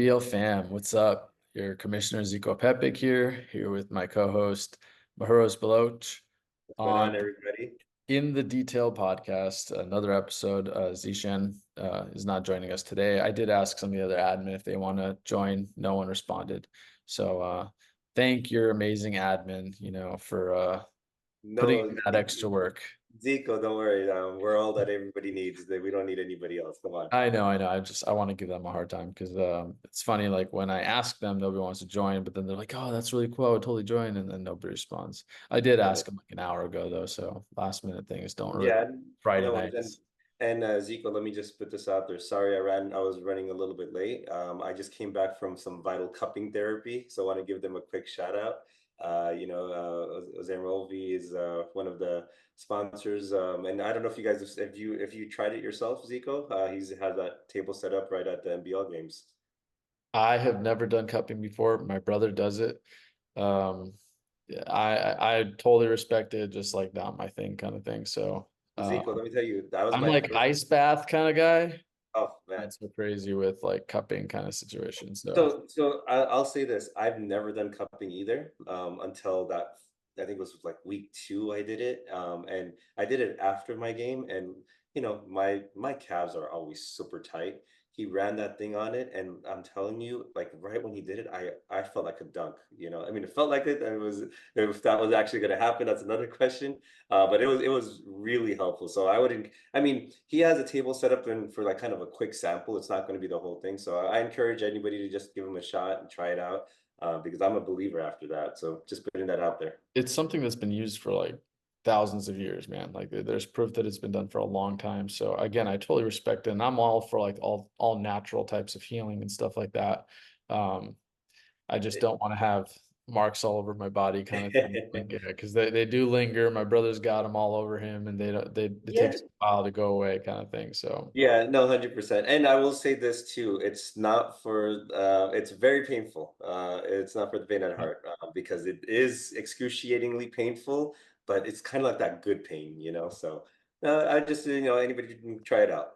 MBL fam, what's up? Your Commissioner Ziko here with my co-host Mahroze Beloach What's going on on, everybody? In the Detail podcast, another episode. Zishan is not joining us today. I did ask some of the other admin if they want to join. No one responded. So thank your amazing admin, for putting No, in that extra work. Zico, don't worry. We're all that everybody needs. That we don't need anybody else. Come on. I know. I want to give them a hard time because it's funny. Like when I ask them, nobody wants to join, but then they're like, "Oh, that's really cool. I would totally join," and then nobody responds. I did ask them like an hour ago though, so last minute things don't really Yeah, Friday no worries. nights. And Zico, let me just put this out there. Sorry, I was running a little bit late. I just came back from some vital cupping therapy, so I want to give them a quick shout out. Zamrovi is one of the sponsors, and I don't know if you guys if you tried it yourself, Zico. He's has that table set up right at the MBL games. I have never done cupping before. My brother does it. Um, yeah, I totally respect it, just like not my thing kind of thing. So Zico, let me tell you, that was I'm my like first. ice bath kind of guy. Oh man. Not so crazy with like cupping kind of situations. So So I'll say this: I've never done cupping either until that. I think it was like week two. I did it, and I did it after my game. And my calves are always super tight. He ran that thing on it, and I'm telling you, like right when he did it, I felt like a dunk. I mean, it felt like it. And it was if that was actually going to happen. That's another question. But it was really helpful. So I wouldn't. I mean, he has a table set up and for like kind of a quick sample. It's not going to be the whole thing. So I encourage anybody to just give him a shot and try it out because I'm a believer after that. So just putting that out there. it's something that's been used for like thousands of years, man. Like there's proof that it's been done for a long time. So again, I totally respect it. And I'm all for like all natural types of healing and stuff like that. Um, I just don't want to have marks all over my body kind of thing. Like, yeah, because they do linger. My brother's got them all over him and they don't they it Yeah. takes a while to go away kind of thing. So Yeah, no, 100%. And I will say this too, it's not for it's very painful. It's not for the faint at heart because it is excruciatingly painful, but it's kind of like that good pain. So I just anybody can try it out.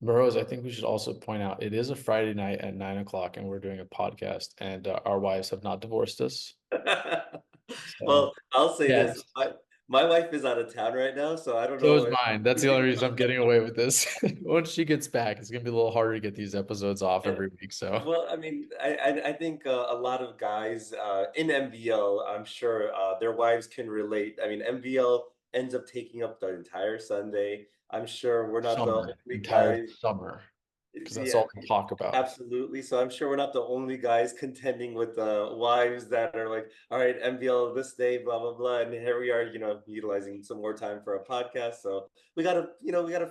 Mahroze, I think we should also point out it is a Friday night at 9 o'clock and we're doing a podcast and our wives have not divorced us. So Well, I'll say yeah, this. My wife is out of town right now, so I don't so know is if mine. That's the only reason I'm getting away with this. Once she gets back, it's gonna be a little harder to get these episodes off every week. So well, I mean, I think a lot of guys in MBL, I'm sure their wives can relate. I mean, MBL ends up taking up the entire Sunday. I'm sure we're not the only entire guys. summer, because that's Yeah, all we talk about. absolutely. So I'm sure we're not the only guys contending with wives that are like, all right, MBL this day, blah blah blah, and here we are, utilizing some more time for a podcast. So we gotta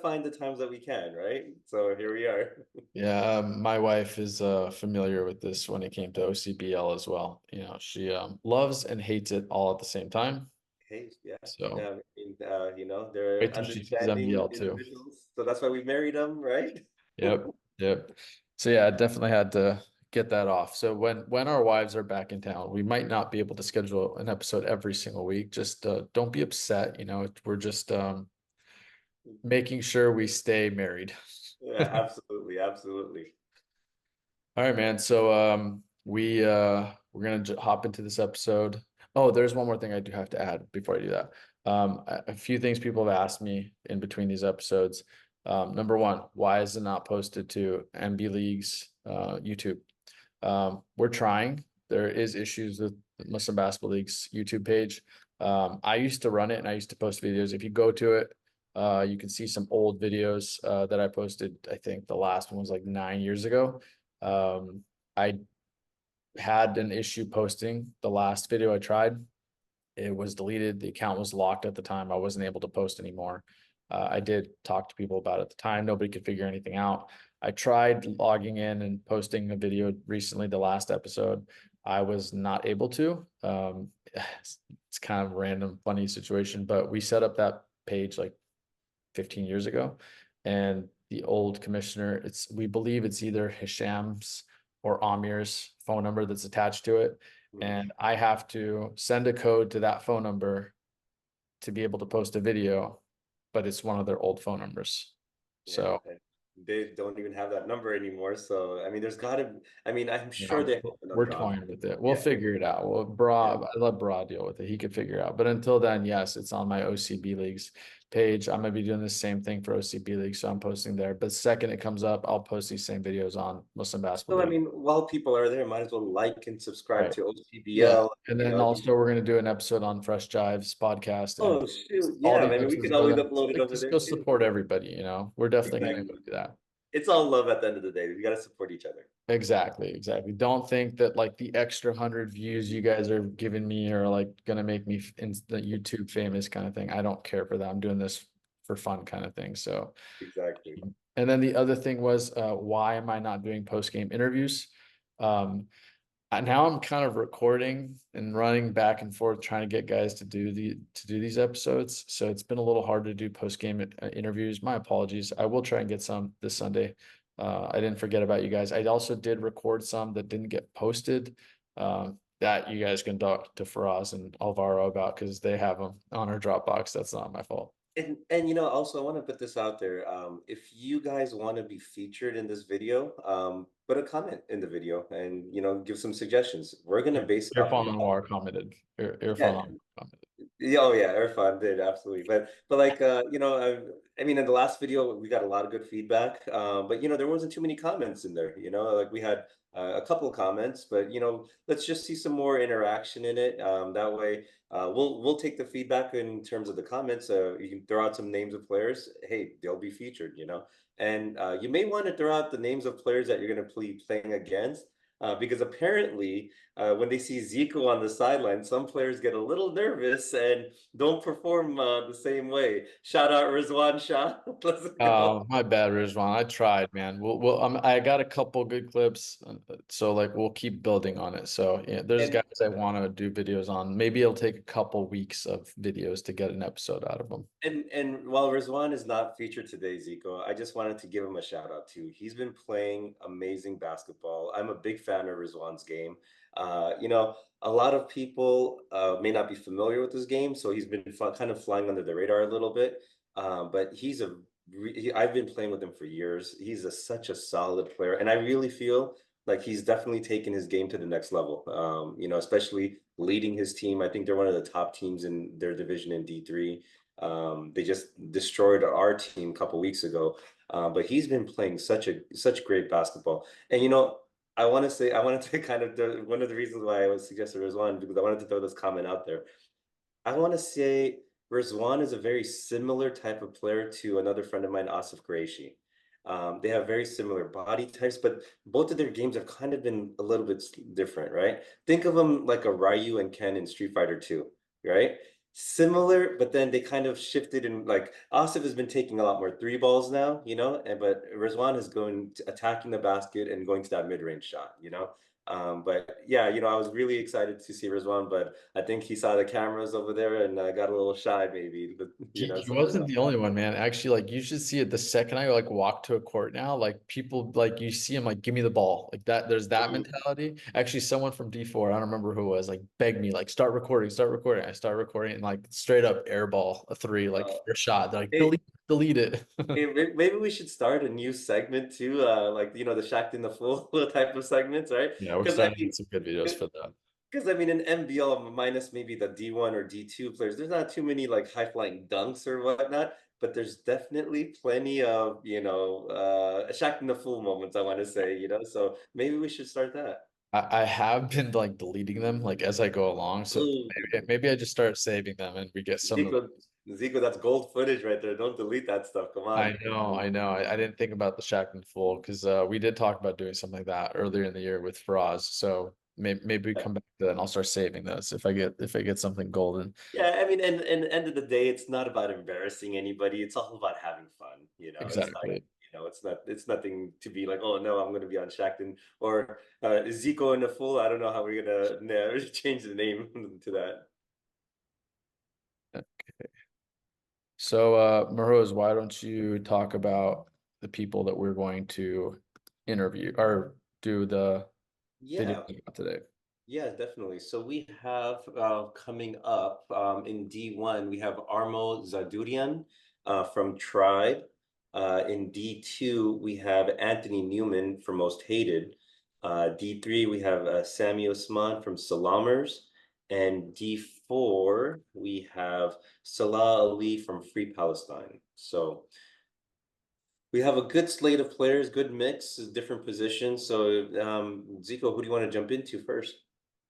find the times that we can, right? So here we are. Yeah, my wife is familiar with this when it came to OCBL as well. She loves and hates it all at the same time. Hey, yeah, So yeah. I mean, they're wait till she sees understanding MBL too. individuals, so that's why we married them, right? Yep, yep. So yeah, I definitely had to get that off. So when our wives are back in town, we might not be able to schedule an episode every single week. Just don't be upset. We're just making sure we stay married. Yeah, absolutely, absolutely. All right, man. So we're gonna hop into this episode. Oh, there's one more thing I do have to add before I do that. A few things people have asked me in between these episodes. Number one, why is it not posted to MBLeague's YouTube? We're trying. There is issues with Muslim Basketball League's YouTube page. I used to run it and I used to post videos. If you go to it, you can see some old videos that I posted. I think the last one was like 9 years ago. I had an issue posting the last video I tried. It was deleted. The account was locked at the time. I wasn't able to post anymore. I did talk to people about it at the time. Nobody could figure anything out. I tried logging in and posting a video recently, the last episode. I was not able to. It's kind of a random, funny situation, but we set up that page like 15 years ago. And the old commissioner, we believe it's either Hisham's or Amir's phone number that's attached to it. Mhm. And I have to send a code to that phone number to be able to post a video, but it's one of their old phone numbers. Yeah. So Okay. they don't even have that number anymore. So I mean, there's gotta. I mean, I'm Yeah, sure they have we're another option. toying with it. We'll Yeah, figure it out. Well, yeah. I let Bra deal with it. He could figure it out. But until then, yes, it's on my OCB Leagues page. I'm gonna be doing the same thing for OCB League, so I'm posting there. But second it comes up, I'll post these same videos on Muslim Basketball So I Division. mean, while people are there, might as well like and subscribe Right. to Yeah. OCBL. And You then know, also we're gonna do an episode on Fresh Jives podcast and oh shoot, all yeah. these I mean, we episodes could go always there. upload it Like over just there go too. support everybody, We're definitely gonna go Exactly. do that. It's all love at the end of the day. We got to support each other. Exactly, exactly. Don't think that like the extra 100 views you guys are giving me are like gonna make me in the YouTube famous kind of thing. I don't care for that. I'm doing this for fun kind of thing. So, Exactly. and then the other thing was, why am I not doing post game interviews? Um, now I'm kind of recording and running back and forth trying to get guys to do these episodes. So it's been a little hard to do post game interviews. My apologies. I will try and get some this Sunday. I didn't forget about you guys. I also did record some that didn't get posted. That you guys can talk to Faraz and Alvaro about because they have them on our Dropbox. That's not my fault. And also I want to put this out there. If you guys want to be featured in this video, put a comment in the video and give some suggestions. We're gonna base it off of Irfan Anwar commented. Irfan yeah. Anwar commented. Yeah, oh yeah, Irfan did absolutely, but like I mean, in the last video we got a lot of good feedback, but there wasn't too many comments in there. Like we had a couple of comments, but let's just see some more interaction in it. That way, we'll take the feedback in terms of the comments. You can throw out some names of players. Hey, they'll be featured. And you may want to throw out the names of players that you're going to be playing against. Because apparently when they see Ziko on the sideline, some players get a little nervous and don't perform the same way. Shout out Rizwan Shah. Let's go. My bad, Rizwan. I tried, man. I got a couple good clips, so like we'll keep building on it. So yeah, there's And guys I want to do videos on. Maybe it'll take a couple weeks of videos to get an episode out of them. and while Rizwan is not featured today, Zico, I just wanted to give him a shout out too. He's been playing amazing basketball. I'm a big fan of Rizwan's game. A lot of people may not be familiar with his game, so he's been kind of flying under the radar a little bit. But I've been playing with him for years. He's such a solid player, and I really feel like he's definitely taken his game to the next level. Especially leading his team. I think they're one of the top teams in their division in D3. They just destroyed our team a couple weeks ago. But he's been playing such great basketball. And I wanted to kind of one of the reasons why I was suggesting Rizwan because I wanted to throw this comment out there. I want to say Rizwan is a very similar type of player to another friend of mine, Asif Qureshi. They have very similar body types, but both of their games have kind of been a little bit different, right? Think of them like a Ryu and Ken in Street Fighter 2, right? Similar, but then they kind of shifted and like Asif has been taking a lot more three balls now, but Rizwan is going to attacking the basket and going to that mid-range shot. But yeah, I was really excited to see Rizwan, but I think he saw the cameras over there and got a little shy, maybe. But He something wasn't like the that. only one, man. Actually, like you should see it the second I like walk to a court now, like people like you see him like give me the ball. Like that, there's that Mhm. mentality. Actually, someone from D4, I don't remember who it was, like begged me, like start recording, start recording. I start recording and like straight up airball a three, like Uh, for a shot. They're like, hey, delete it. maybe we should start a new segment too, like the Shacked in the Fool type of segments, right? Yeah, we're Because I starting to mean, get some good videos for that. because I mean, in MBL minus maybe the D1 or D2 players, there's not too many like high flying dunks or whatnot, but there's definitely plenty of Shacked in the Fool moments. I want to say, so maybe we should start that. I have been like deleting them like as I go along. So Ooh, maybe I just start saving them and we get some of Zico, Zico, that's gold footage right there. Don't delete that stuff. Come on. I know, I know. I didn't think about the Shackman full because we did talk about doing something like that earlier in the year with Faraz. So maybe we come back to that and I'll start saving those if I get something golden. Yeah, I mean, and end of the day, it's not about embarrassing anybody. It's all about having fun. It's not, Exactly. it's nothing to be like, oh no, I'm gonna be on Shackton or Zico and the Fool. I don't know how we're gonna change the name to that. So Mahroze, why don't you talk about the people that we're going to interview or do the video Yeah, about today? yeah, definitely. So we have coming up in D1, we have Armo Zadourian from Tribe. In D2, we have Anthony Newman for Most Hated. D3, we have Samy Ousmane from Salamers. And D4, we have Saleh Ali from Free Palestine. So we have a good slate of players, good mix, different positions. So, Zico, who do you want to jump into first?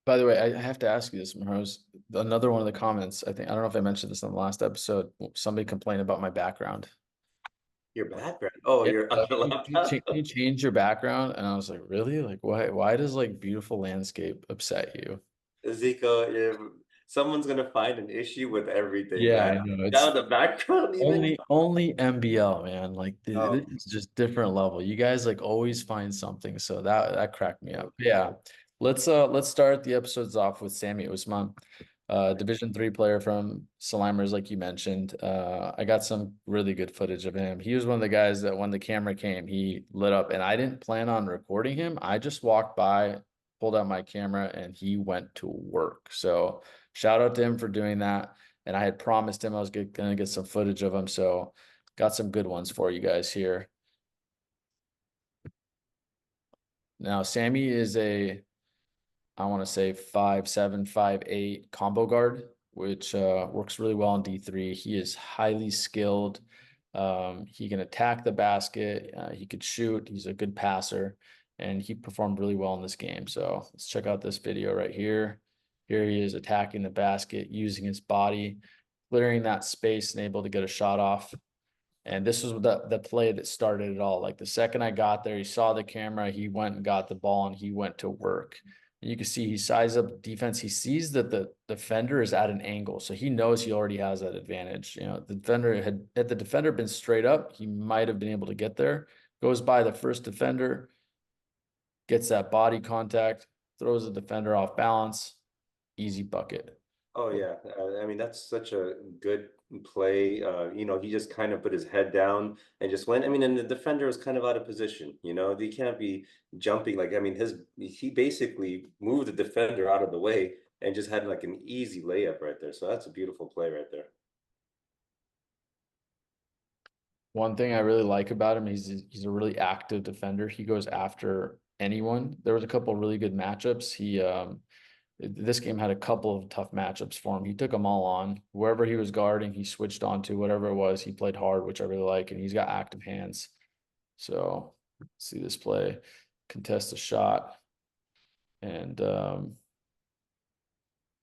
By the way, I have to ask you this, Mahroze. Another one of the comments, I don't know if I mentioned this in the last episode. Somebody complained about my background. Your background. Oh, Yeah, you're on the can laptop. you change your background? And I was like, really? Like, why does like beautiful landscape upset you? Zico, someone's gonna find an issue with everything, Yeah, man. I know. Down It's the background, even. only MBL, man. Like this Oh, is just different level. You guys like always find something. So that cracked me up. Yeah. Let's start the episodes off with Samy Ousmane, Division 3 player from Salimers, like you mentioned. I got some really good footage of him. He was one of the guys that when the camera came, he lit up, and I didn't plan on recording him. I just walked by, pulled out my camera, and he went to work. So shout out to him for doing that. And I had promised him I was gonna get some footage of him, so got some good ones for you guys here. Now, Samy is I want to say 5'7", 5'8" combo guard, which works really well in D3. He is highly skilled. He can attack the basket. He could shoot. He's a good passer, and he performed really well in this game. So let's check out this video right here. Here he is attacking the basket, using his body, clearing that space and able to get a shot off. And this was the play that started it all. Like the second I got there, he saw the camera, he went and got the ball, and he went to work. And you can see he sized up defense. He sees that the defender is at an angle, so he knows he already has that advantage. You know, the defender had the defender been straight up, he might have been able to get there. Goes by the first defender, gets that body contact, throws the defender off balance, easy bucket. oh yeah. I mean, that's such a good play. He just kind of put his head down and just went. I mean, and the defender was kind of out of position. He can't be jumping like. I mean, he basically moved the defender out of the way and just had like an easy layup right there. So that's a beautiful play right there. One thing I really like about him, he's a really active defender. He goes after anyone. There was a couple of really good matchups. This game had a couple of tough matchups for him. He took them all on. Whoever he was guarding, he switched on to whatever it was. He played hard, which I really like, and he's got active hands. So see this play, contest a shot, and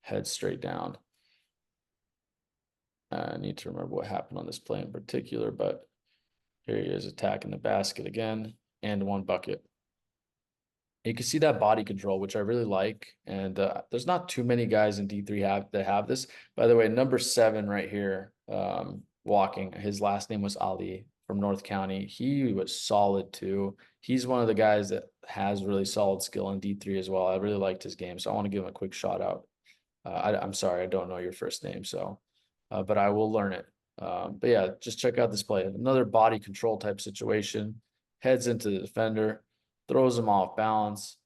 head straight down. I need to remember what happened on this play in particular, but here he is attacking the basket again and one bucket. You can see that body control, which I really like. And there's not too many guys in D3 that have this. By the way, number 7 right here, walking. His last name was Ali from North County. He was solid too. He's one of the guys that has really solid skill in D3 as well. I really liked his game, so I want to give him a quick shout out. I'm sorry, I don't know your first name, so but I will learn it. But yeah, just check out this play. Another body control type situation. Heads into the defender, throws him off balance,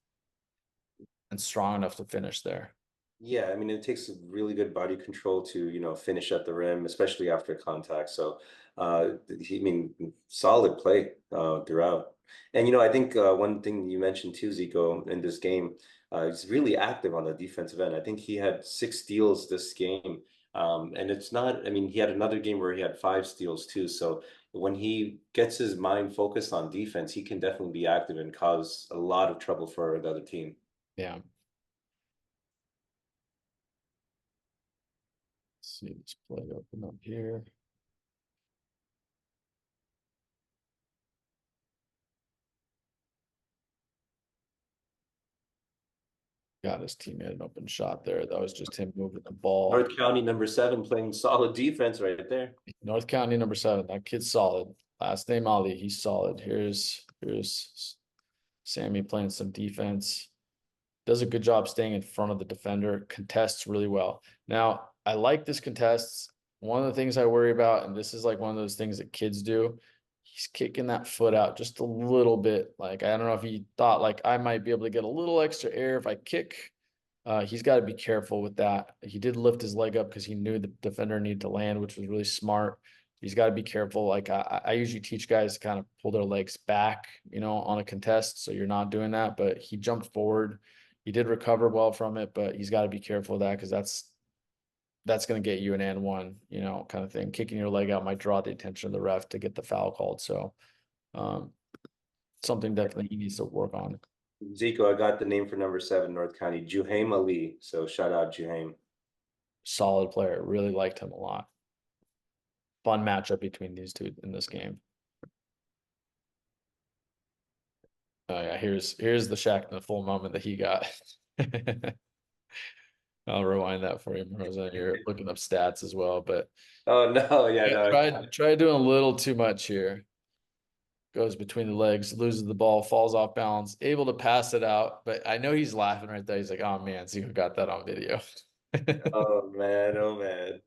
and strong enough to finish there. Yeah, I mean, it takes a really good body control to, finish at the rim, especially after contact. So, I mean, solid play throughout. And, I think one thing you mentioned too, Zico, in this game, he's really active on the defensive end. I think he had 6 steals this game. And it's not, I mean, he had another game where he had 5 steals too. So when he gets his mind focused on defense, he can definitely be active and cause a lot of trouble for the other team. Yeah. Let's see this play open up here. Got his teammate an open shot there. That was just him moving the ball. North County number 7 playing solid defense right there. North County number 7. That kid's solid. Last name Ali. He's solid. Here's Samy playing some defense. Does a good job staying in front of the defender. Contests really well. Now, I like this contests. One of the things I worry about, and this is like one of those things that kids do, he's kicking that foot out just a little bit. Like, I don't know if he thought like I might be able to get a little extra air if I kick. He's got to be careful with that. He did lift his leg up because he knew the defender needed to land, which was really smart. He's got to be careful. Like I usually teach guys to kind of pull their legs back, on a contest. So you're not doing that, but he jumped forward. He did recover well from it, but he's got to be careful of that because that's going to get you an and one, kind of thing. Kicking your leg out might draw the attention of the ref to get the foul called. So um, something definitely he needs to work on. Ziko, I got the name for number 7, North County, Juhaim Ali. So shout out Juhaim. Solid player. Really liked him a lot. Fun matchup between these two in this game. Oh yeah, here's the Shaq in the full moment that he got. I'll rewind that for you, Mahroze. You're looking up stats as well, but Oh no, yeah, yeah, no. try doing a little too much here. Goes between the legs, loses the ball, falls off balance, able to pass it out. But I know he's laughing right there. He's like, "Oh man, Ziko got that on video." Oh man, oh man.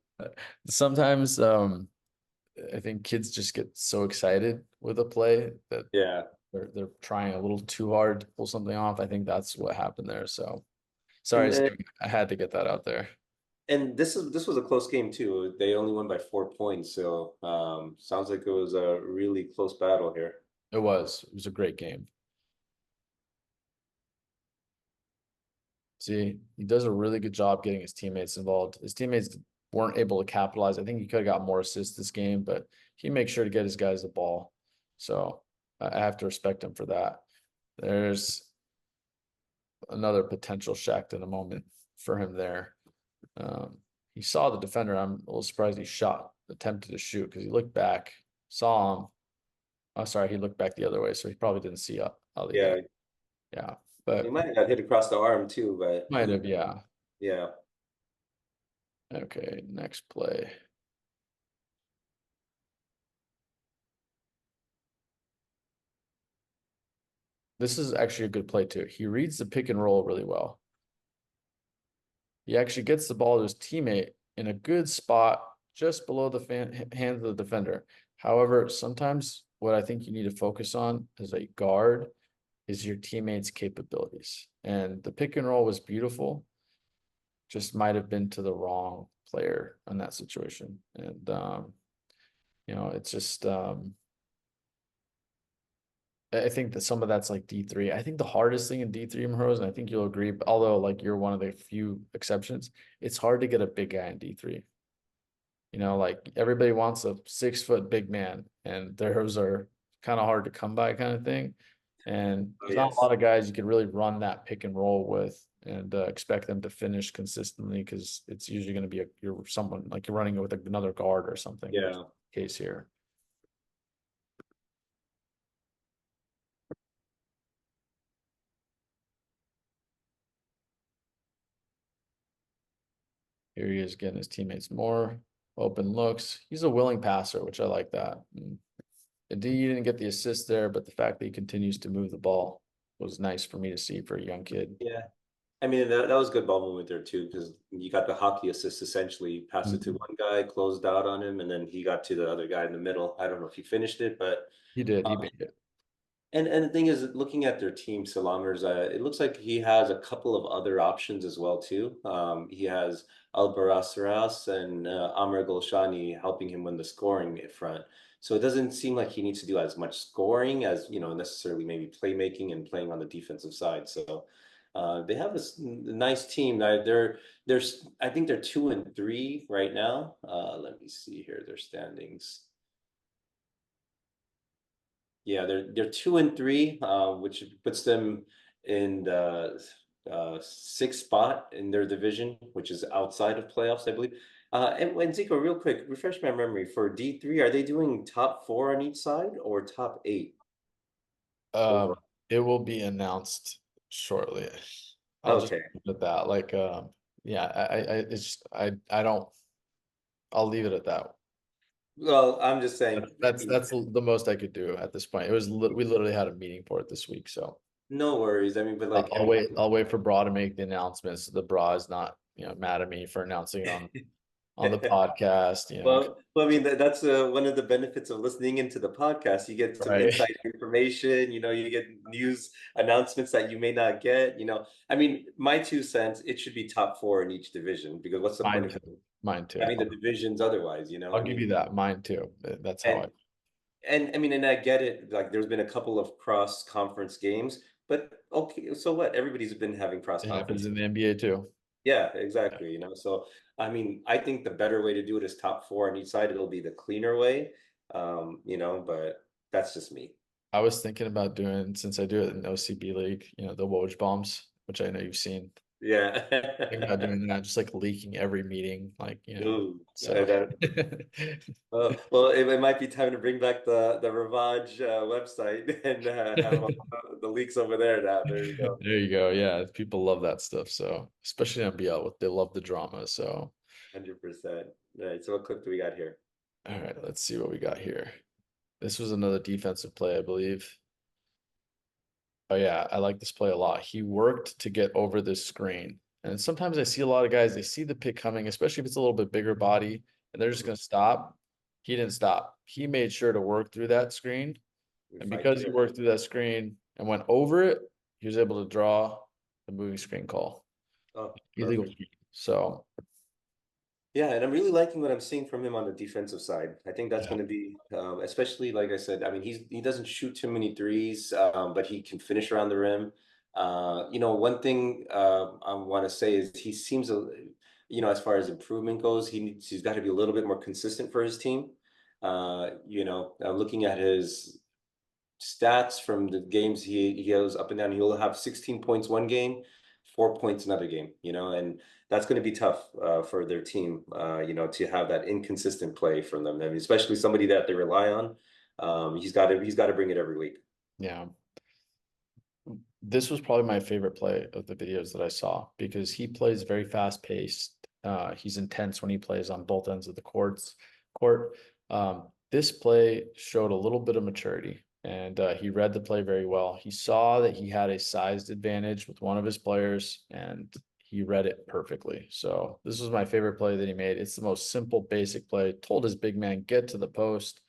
Sometimes I think kids just get so excited with a play that Yeah. they're trying a little too hard to pull something off. I think that's what happened there. So sorry, And Ziko, I had to get that out there. this was a close game too. They only won by 4 points, so sounds like it was a really close battle here. It was a great game. See, he does a really good job getting his teammates involved. His teammates weren't able to capitalize. I think he could have got more assists this game, but he makes sure to get his guys the ball. So I have to respect him for that. There's another potential Shacked in a moment for him there. He saw the defender. I'm a little surprised he attempted to shoot because he looked back, saw him. Oh, sorry, he looked back the other way, so he probably didn't see Ali there. Yeah, Yeah, he but might have got hit across the arm too, but might have, yeah. yeah. Okay, next play. This is actually a good play too. He reads the pick and roll really well. He actually gets the ball to his teammate in a good spot just below the hands of the defender. However, sometimes what I think you need to focus on as a guard is your teammate's capabilities. And the pick and roll was beautiful, just might have been to the wrong player in that situation. And it's just I think that some of that's like D3. I think the hardest thing in D3, Mahroze, and I think you'll agree, although like you're one of the few exceptions, it's hard to get a big guy in D3. Like everybody wants a 6 foot big man, and those are kind of hard to come by, kind of thing. And Oh there's not a yes. lot of guys you can really run that pick and roll with and expect them to finish consistently because it's usually going to be you're someone like you're running it with another guard or something, which is Yeah. the case here. Here he is getting his teammates more open looks. He's a willing passer, which I like that. Indeed, he didn't get the assist there, but the fact that he continues to move the ball was nice for me to see for a young kid. Yeah. I mean, that was good ball movement there too, because you got the hockey assist essentially, passed it to Mhm. one guy, closed out on him, and then he got to the other guy in the middle. I don't know if he finished it, but He did. He uh, made it. and the thing is, looking at their team, Salamers, it looks like he has a couple of other options as well too. He has Albaraz and Amr Golshani helping him win the scoring front. So it doesn't seem like he needs to do as much scoring as necessarily maybe playmaking and playing on the defensive side. So they have a nice team. I think they're 2-3 right now. Let me see here their standings. Yeah, they're 2-3, which puts them in the sixth spot in their division, which is outside of playoffs, I believe. And Zico, real quick, refresh my memory. For D3, are they doing top 4 on each side or top 8 overall? It will be announced shortly. I'll just Okay. leave it at that. Like, yeah, it's just, I don't. I'll leave it at that. Well, I'm just saying, I That's mean, that's the most I could do at this point. We literally had a meeting for it this week, so no worries. I mean, but like, I I'll mean, wait. I'll wait for Bra to make the announcements. The Bra is not mad at me for announcing it on the podcast. Well, I mean that's one of the benefits of listening into the podcast. You get some Right. inside information. You get news announcements that you may not get. I mean, my 2 cents. It should be top 4 in each division because what's the point Mine of too. Mine too. having the divisions otherwise, I'll I give you mean, that. Mine too. That's how I. and I mean, and I get it. Like, there's been a couple of cross conference games, but okay, so what? Everybody's been having cross It happens conference. in the NBA too. Yeah, exactly. So I mean, I think the better way to do it is top four on each side. It'll be the cleaner way, but that's just me. I was thinking about doing, since I do it in OCBLeague, the Woj bombs, which I know you've seen. Thinking about Yeah. doing that, just like leaking every meeting, Ooh, so. well, it might be time to bring back the Revenge website and have all the leaks over there now. There you go. There you go. Yeah, people love that stuff. So, especially MBL, they love the drama. So, 100%. All right, so what clip do we got here? all right, let's see what we got here. This was another defensive play, I believe. Oh yeah, I like this play a lot. He worked to get over this screen. And sometimes I see a lot of guys, they see the pick coming, especially if it's a little bit bigger body, and they're just Mhm. going to stop. He didn't stop. He made sure to work through that screen. We And fight because he through it. worked through that screen and went over it, he was able to draw the moving screen call. Oh, Illegal perfect. screen. So, Yeah, and I'm really liking what I'm seeing from him on the defensive side. I think that's yeah. going to be, especially like I said. I mean, he doesn't shoot too many threes, but he can finish around the rim. One thing I want to say is he seems, as far as improvement goes, he's got to be a little bit more consistent for his team. Looking at his stats from the games he goes up and down. He'll have 16 points one game, 4 points another game, and that's going to be tough for their team, to have that inconsistent play from them. I mean, especially somebody that they rely on. He's got to bring it every week. Yeah. This was probably my favorite play of the videos that I saw because he plays very fast paced. He's intense when he plays on both ends of the court. This play showed a little bit of maturity and he read the play very well. He saw that he had a sized advantage with one of his players and he read it perfectly. So this was my favorite play that he made. It's the most simple, basic play. Told his big man, get to the post,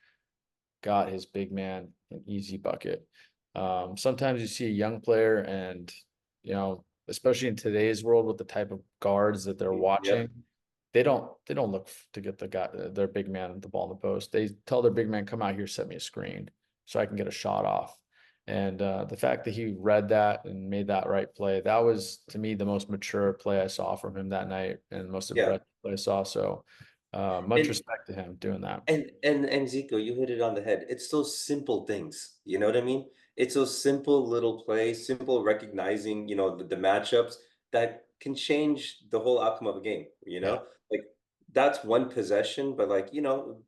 got his big man an easy bucket. Sometimes you see a young player and, especially in today's world with the type of guards that they're watching, Yep. they don't look to get their big man the ball in the post. They tell their big man, come out here, set me a screen so I can get a shot off. And the fact that he read that and made that right play, that was to me the most mature play I saw from him that night and most Yeah. impressive play I saw. So much And respect to him doing that. and Zico, you hit it on the head. It's those simple things, you know what I mean? It's those simple little plays, simple recognizing, the matchups that can change the whole outcome of a game, Yeah. Like that's one possession, but like,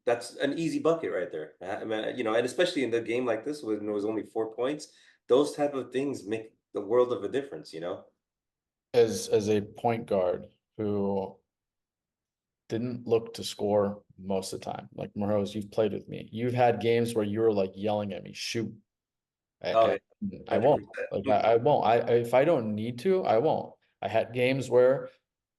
that's an easy bucket right there. I mean, and especially in the game like this when it was only 4 points, those type of things make the world of a difference. As a point guard who didn't look to score most of the time. Like Mahroze, you've played with me. You've had games where you were like yelling at me, shoot. Oh, I, yeah, I won't. 100%. Like I won't. If I don't need to, I won't. I had games where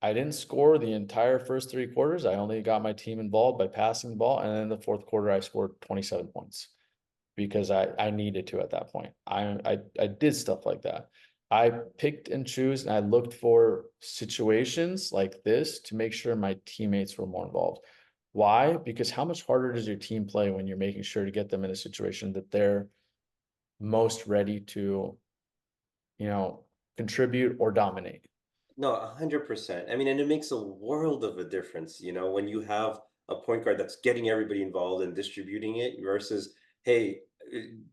I didn't score the entire first 3 quarters. I only got my team involved by passing the ball. And then in the fourth quarter, I scored 27 points because I needed to at that point. I did stuff like that. I picked and choose and I looked for situations like this to make sure my teammates were more involved. Why? Because how much harder does your team play when you're making sure to get them in a situation that they're most ready to, you know, contribute or dominate? No, 100%. I mean, and it makes a world of a difference, when you have a point guard that's getting everybody involved and distributing it versus, hey,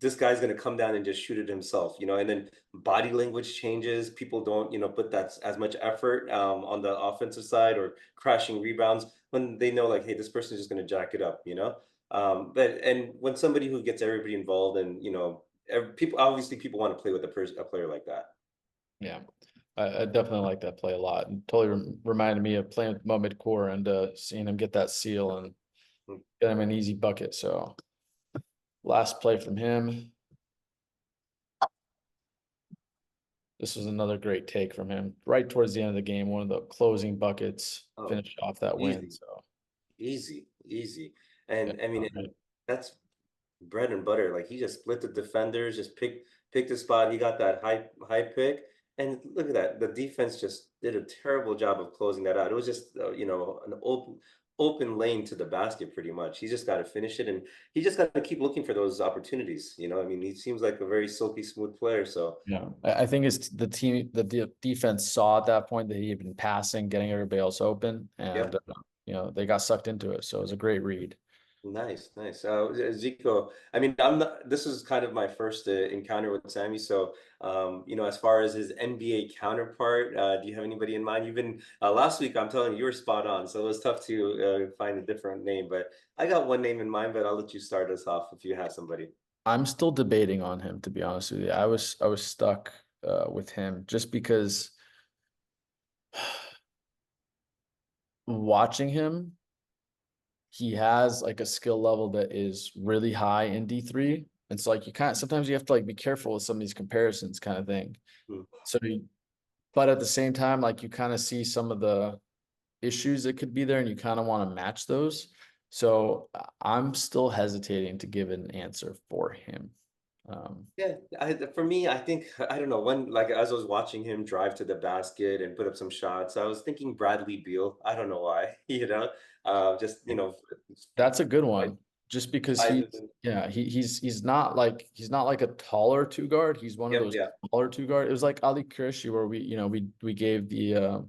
this guy's going to come down and just shoot it himself, and then body language changes. People don't, put that as much effort on the offensive side or crashing rebounds when they know, like, hey, this person's just going to jack it up. And when somebody who gets everybody involved and, people want to play with a player like that. Yeah. I definitely like that play a lot and totally reminded me of playing with Mo midcore and seeing him get that seal and Mm. get him an easy bucket. So last play from him. This was another great take from him right towards the end of the game. One of the closing buckets Oh, finished off that win. easy. So Easy, easy. yeah, And I mean, right. that's bread and butter. Like he just split the defenders, just picked the spot. He got that high pick, And look at that. The defense just did a terrible job of closing that out. It was just, an open lane to the basket pretty much. He's just got to finish it, and he just got to keep looking for those opportunities. I mean, he seems like a very silky smooth player. So Yeah, I think it's the team, the defense saw at that point that he had been passing, getting everybody else open, yeah. and they got sucked into it. So it was a great read. Nice, nice. Zico, I mean, this is kind of my first encounter with Sammy. So, as far as his NBA counterpart, do you have anybody in mind? You've been last week. I'm telling you, you were spot on. So it was tough to find a different name, but I got one name in mind. But I'll let you start us off if you have somebody. I'm still debating on him, to be honest with you. I was stuck with him just because watching him, he has like a skill level that is really high in D3. And so like you kind of sometimes you have to like be careful with some of these comparisons kind of thing. Hmm. So but at the same time, like you kind of see some of the issues that could be there and you kind of want to match those. So I'm still hesitating to give an answer for him. Um, Yeah, for me, I think I don't know when, like as I was watching him drive to the basket and put up some shots, I was thinking Bradley Beal. I don't know why, just that's a good like one. Just because size he's of him. yeah, he's not like a taller two guard. He's one of Yep, those yeah. taller two guard. It was like Ali Krishi where we gave the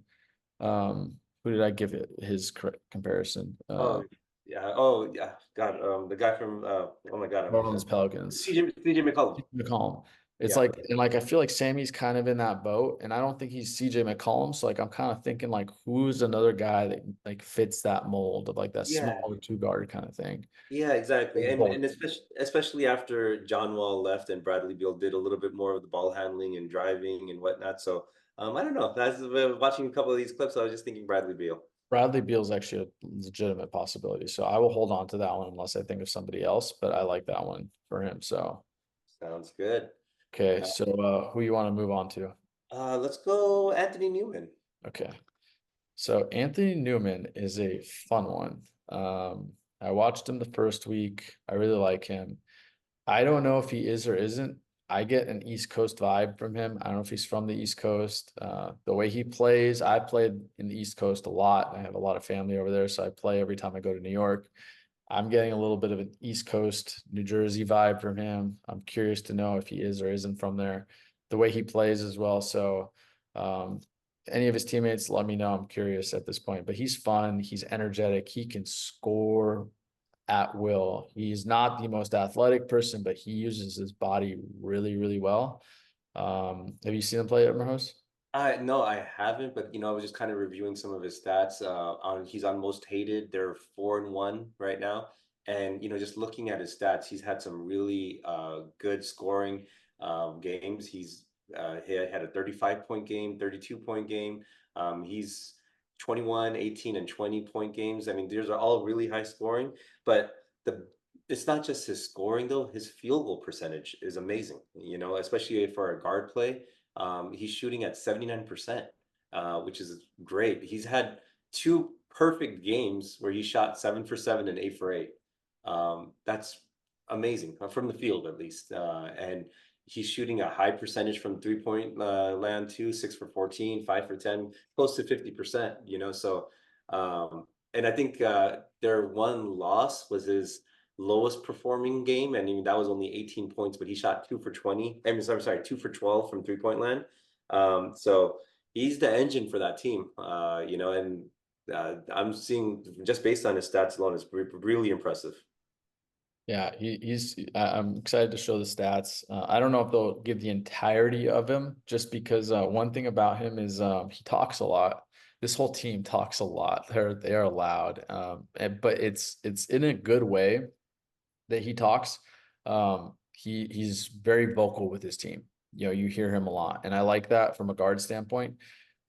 who did I give it his comparison? Oh, yeah. Oh, yeah. God, the guy from oh my God, New Orleans Pelicans. CJ McCollum. McCollum. It's Yeah. like and like I feel like Sammy's kind of in that boat, and I don't think he's CJ McCollum. So like I'm kind of thinking like who's another guy that like fits that mold of like that Yeah. smaller two guard kind of thing. Yeah, exactly. And Both. especially after John Wall left and Bradley Beal did a little bit more of the ball handling and driving and whatnot. So I don't know. As watching a couple of these clips, I was just thinking Bradley Beal. Bradley Beal's actually a legitimate possibility. So I will hold on to that one unless I think of somebody else, but I like that one for him. So Sounds good. okay, so who you want to move on to? Let's go Anthony Newman. Okay. So Anthony Newman is a fun one. I watched him the first week. I really like him. I don't know if he is or isn't. I get an East Coast vibe from him. I don't know if he's from the East Coast. The way he plays, I played in the East Coast a lot. I have a lot of family over there, so I play every time I go to New York. I'm getting a little bit of an East Coast, New Jersey vibe from him. I'm curious to know if he is or isn't from there. The way he plays as well. So, um, any of his teammates, let me know. I'm curious at this point, but he's fun. He's energetic. He can score at will. He's not the most athletic person, but he uses his body really, really well. Have you seen him play at Mahroze? I No, I haven't, but I was just kind of reviewing some of his stats. He's on most hated. They're 4-1 right now, and just looking at his stats, he's had some really good scoring games. He had a 35-point game, 32-point game. He's 21, 18, and 20-point games. I mean, these are all really high scoring, but it's not just his scoring though. His field goal percentage is amazing. Especially for a guard play. He's shooting at 79%, which is great. He's had two perfect games where he shot 7 for 7 and 8 for 8. That's amazing from the field, at least. And he's shooting a high percentage from 3-point land too, 6 for 14, 5 for 10, close to 50%. So and I think their one loss was his lowest performing game, and even that was only 18 points, but he shot 2 for 20. I'm sorry, 2 for 12 from 3-point land. So he's the engine for that team, and I'm seeing just based on his stats alone, it's really impressive. Yeah, I'm excited to show the stats. I don't know if they'll give the entirety of him, just because one thing about him is he talks a lot. This whole team talks a lot. They are loud, but it's in a good way that he talks. He's very vocal with his team. You hear him a lot, and I like that from a guard standpoint.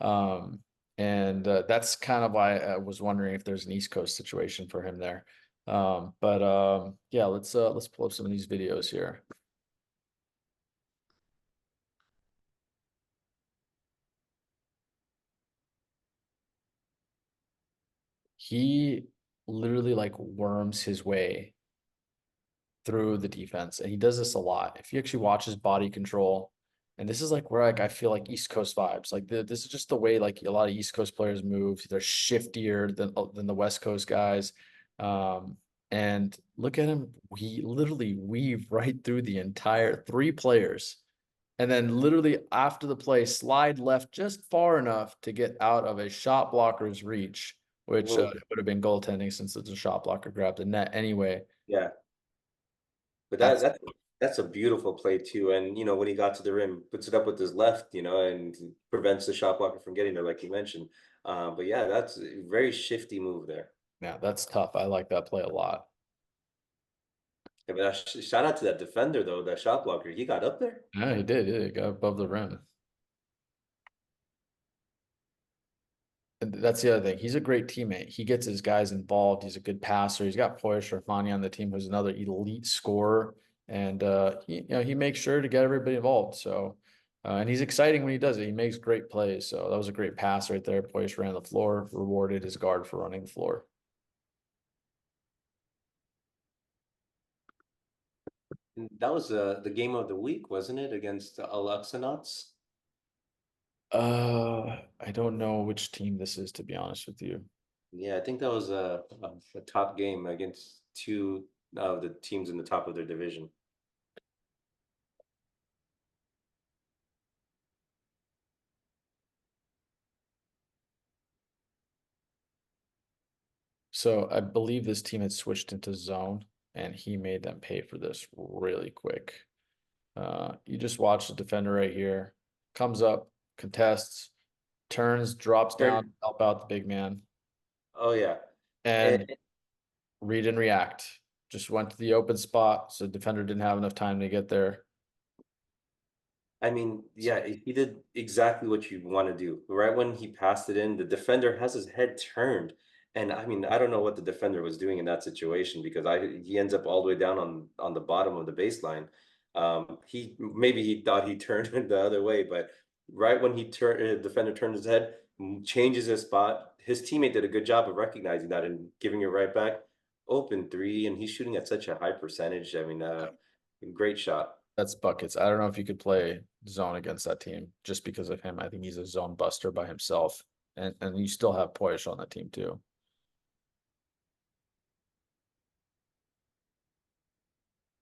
Um, and that's kind of why I was wondering if there's an East Coast situation for him there. But yeah, let's pull up some of these videos here. He literally like worms his way through the defense, and he does this a lot. If you actually watch his body control, And this is like where like I feel like East Coast vibes. Like this is just the way like a lot of East Coast players move. They're shiftier than the West Coast guys. Um, and look at him. He literally weave right through the entire three players. And then literally after the play, slide left just far enough to get out of a shot blocker's reach, which Whoa. would have been goaltending since it's a shot blocker grabbed the net anyway. Yeah, but That's that's a beautiful play too. And when he got to the rim, puts it up with his left, and prevents the shot blocker from getting there, like you mentioned. But yeah, that's a very shifty move there. yeah, that's tough. I like that play a lot. Yeah, but shout out to that defender though, that shot blocker. He got up there. Yeah, he did. He got above the rim. And that's the other thing. He's a great teammate. He gets his guys involved. He's a good passer. He's got Poyesh Rahmani on the team, who's another elite scorer, and he makes sure to get everybody involved. So, and he's exciting when he does it. He makes great plays. So that was a great pass right there. Poyesh ran the floor, rewarded his guard for running the floor. And that was the game of the week, wasn't it, against the Alexianauts? I don't know which team this is, to be honest with you. Yeah, I think that was a top game against two of the teams in the top of their division. So I believe this team had switched into zone, and he made them pay for this really quick. You just watch the defender right here, comes up, contests, turns, drops down, Turn. help out the big man, Oh yeah. And and read and react. Just went to the open spot, so the defender didn't have enough time to get there. I mean, yeah, he did exactly what you want to do. Right when he passed it in, the defender has his head turned. And I mean, I don't know what the defender was doing in that situation because he ends up all the way down on the bottom of the baseline. He maybe he thought he turned the other way, but right when defender turned his head, changes his spot. His teammate did a good job of recognizing that and giving it right back. Open three, and he's shooting at such a high percentage. I mean, great shot. That's buckets. I don't know if you could play zone against that team just because of him. I think he's a zone buster by himself, and you still have Poyesh on that team too.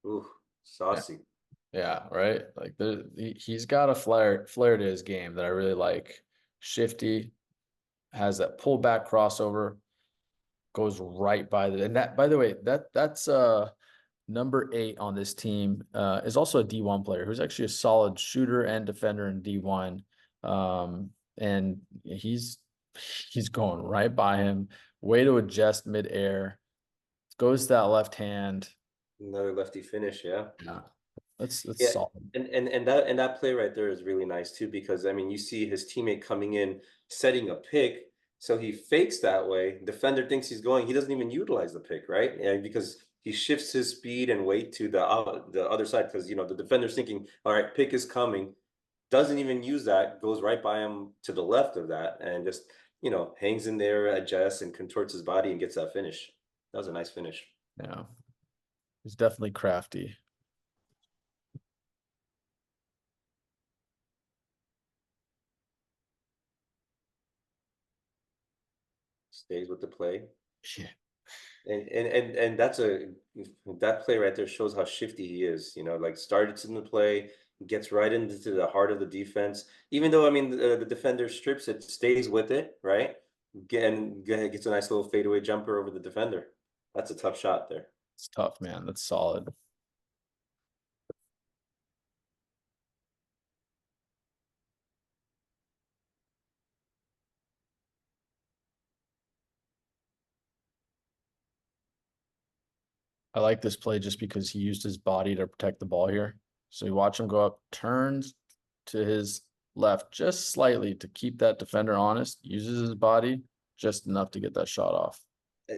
Ooh, Yeah. saucy. Yeah, right. Like he's got a flair to his game that I really like. Shifty, has that pullback crossover, goes right by the, and that, by the way, that's number 8 on this team, is also a D1 player who's actually a solid shooter and defender in D1. And he's going right by him, way to adjust midair, goes to that left hand. Another lefty finish, yeah. Yeah, that's Yeah, solid. and that play right there is really nice too because I mean you see his teammate coming in setting a pick, so he fakes that way. Defender thinks he's going, he doesn't even utilize the pick, right? And because he shifts his speed and weight to the other side because the defender's thinking, all right, pick is coming, doesn't even use that, goes right by him to the left of that, and just hangs in there, adjusts and contorts his body and gets that finish. That was a nice finish. Yeah, he's definitely crafty. Stays with the play. Yeah. And that play right there shows how shifty he is. Like starts in the play, gets right into the heart of the defense. Even though I mean the defender strips it, stays with it, right? And gets a nice little fadeaway jumper over the defender. That's a tough shot there. It's tough, man. That's solid. I like this play just because he used his body to protect the ball here. So you watch him go up, turns to his left just slightly to keep that defender honest, uses his body just enough to get that shot off.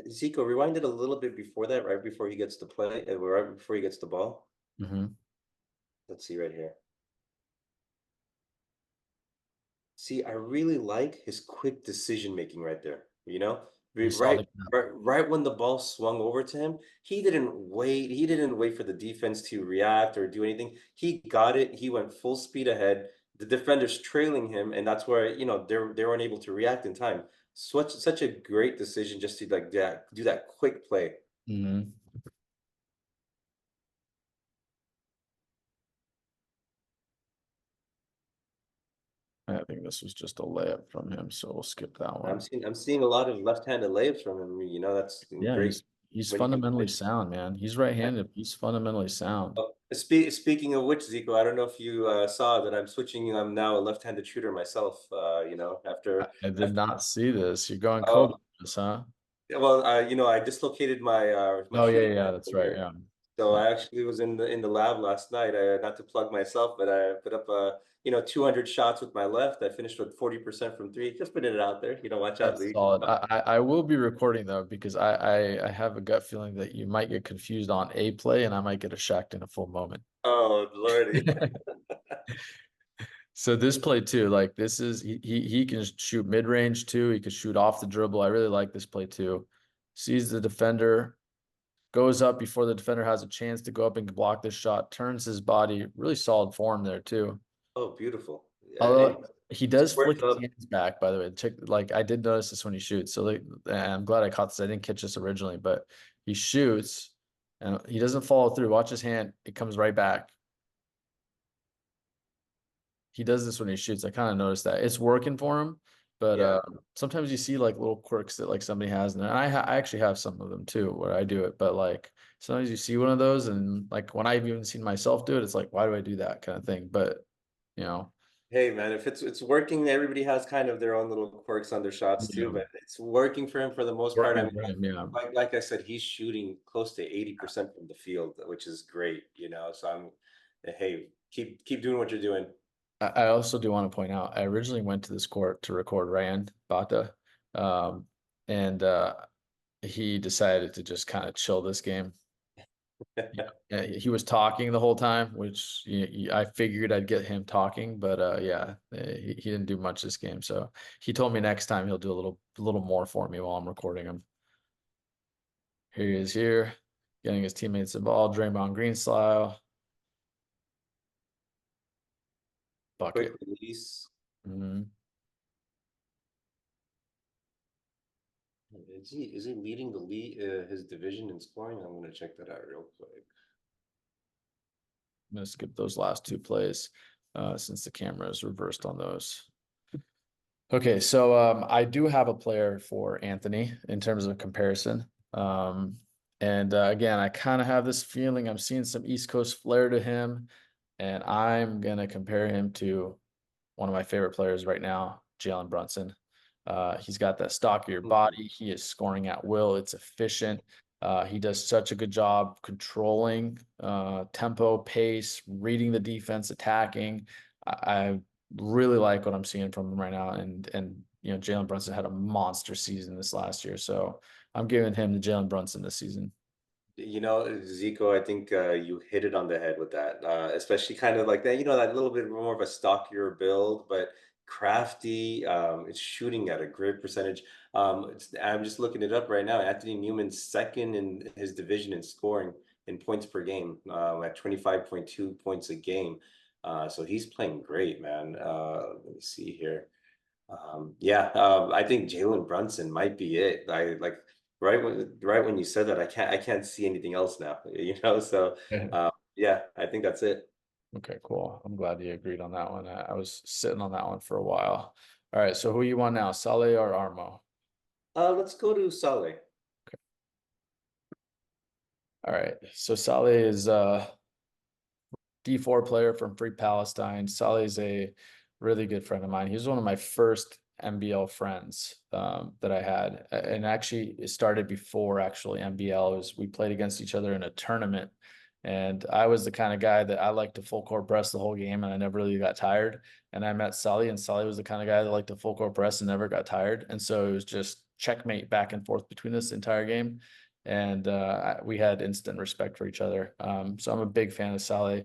Zico, rewind it a little bit before that, right before he gets the play, right before he gets the ball. Mm-hmm. Let's see right here. See, I really like his quick decision making right there. You saw the Right when the ball swung over to him, he didn't wait. He didn't wait for the defense to react or do anything. He got it. He went full speed ahead, the defender's trailing him, and that's where they weren't able to react in time. Such a great decision just to like do that quick play. Mhm. I think this was just a layup from him, so we'll skip that one. I'm seeing a lot of left-handed layups from him. That's Yeah, great he's when you can. fundamentally sound, man. He's right-handed. He's fundamentally sound. Oh, speaking of which, Zico, I don't know if you saw that I'm switching. I'm now a left-handed shooter myself. I did not see this. You're going Kobe Oh, with this, huh? well, I dislocated my Oh yeah, shooting yeah, that's ankle right. here. Yeah. So Yeah. I actually was in the lab last night. Not to plug myself, but I put up 200 shots with my left. I finished with 40% from three. Just putting it out there. Watch out, That's Lee. solid. I will be recording though because I have a gut feeling that you might get confused on a play and I might get a shacked in a full moment. Oh, Lordy. So this play too, like this is he can shoot mid range too. He can shoot off the dribble. I really like this play too. Sees the defender, goes up before the defender has a chance to go up and block this shot. Turns his body, really solid form there too. Oh, beautiful. Yeah, and Although he does squares flick his up. hands back, by the way. Check, like I did notice this when he shoots. So like, and I'm glad I caught this. I didn't catch this originally, but he shoots and he doesn't follow through. Watch his hand; it comes right back. He does this when he shoots. I kind of noticed that it's working for him, but Yeah. sometimes you see like little quirks that like somebody has, and I actually have some of them too where I do it. But like sometimes you see one of those, and like when I've even seen myself do it, it's like, why do I do that kind of thing? But you know, Hey man, if it's working, everybody has kind of their own little quirks on their shots too, yeah, but it's working for him for the most part. I working mean, for him, yeah. like I said, he's shooting close to 80% from the field, which is great, So hey, keep doing what you're doing. I also do want to point out, I originally went to this court to record Ryan Bata, um, and he decided to just kind of chill this game. Yeah, he was talking the whole time, which I figured I'd get him talking, but yeah, he didn't do much this game. So he told me next time he'll do a little more for me while I'm recording him. Here he is here, getting his teammates the ball, Draymond Green style, Quick bucket. release. Mhm. Is he leading the lead his division in scoring? I'm gonna check that out real quick. I'm gonna skip those last two plays since the camera is reversed on those. Okay, so I do have a player for Anthony in terms of comparison. And again, I kind of have this feeling I'm seeing some East Coast flair to him, and I'm gonna compare him to one of my favorite players right now, Jalen Brunson. He's got that stockier Mhm. body. He is scoring at will. It's efficient. He does such a good job controlling tempo, pace, reading the defense, attacking. I really like what I'm seeing from him right now. And Jalen Brunson had a monster season this last year, so I'm giving him the Jalen Brunson this season. Zico, I think you hit it on the head with that, especially kind of like that, that little bit more of a stockier build, but crafty. It's shooting at a great percentage. I'm just looking it up right now. Anthony Newman's second in his division in scoring in points per game, at 25.2 points a game. So he's playing great, man. Let me see here. Yeah, I think Jalen Brunson might be it. I like right when you said that, I can't see anything else now. So Yeah. yeah, I think that's it. Okay, cool. I'm glad you agreed on that one. I was sitting on that one for a while. All right, so who you want now, Saleh or Armo? Let's go to Saleh. All right. So Saleh is D4 player from Free Palestine. Saleh is a really good friend of mine. He was one of my first MBL friends that I had. And actually it started before actually MBL. We played against each other in a tournament. And I was the kind of guy that I liked to full court press the whole game and I never really got tired. And I met Saleh and Saleh was the kind of guy that liked to full court press and never got tired. And so it was just checkmate back and forth between this entire game. And we had instant respect for each other. So I'm a big fan of Saleh.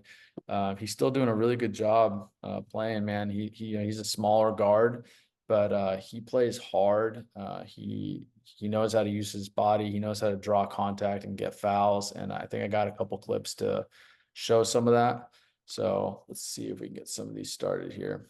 He's still doing a really good job playing, man. He's a smaller guard, but he plays hard. He knows how to use his body. He knows how to draw contact and get fouls. And I think I got a couple clips to show some of that. So let's see if we can get some of these started here.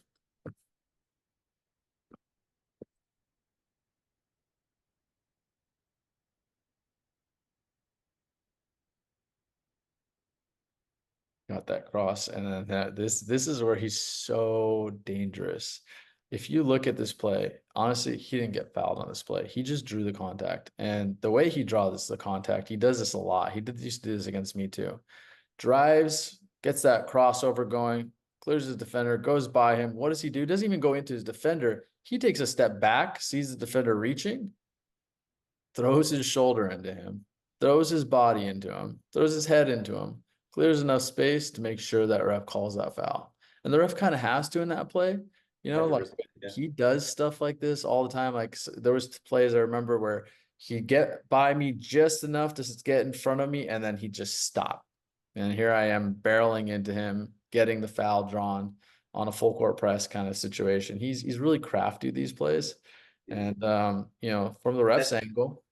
Got that cross, and then this is where he's so dangerous. If you look at this play, honestly, he didn't get fouled on this play. He just drew the contact, and the way he draws the contact, he does this a lot. He used to do this against me too. Drives, gets that crossover going, clears his defender, goes by him. What does he do? Doesn't even go into his defender. He takes a step back, sees the defender reaching, throws his shoulder into him, throws his body into him, throws his head into him, clears enough space to make sure that ref calls that foul. And the ref kind of has to in that play. You know, like 100%. Yeah. he does stuff like this all the time. Like there was plays I remember where he'd get by me just enough to get in front of me, and then he'd just stop. And here I am barreling into him, getting the foul drawn on a full court press kind of situation. He's really crafty these plays. And you know, from the ref's That's angle,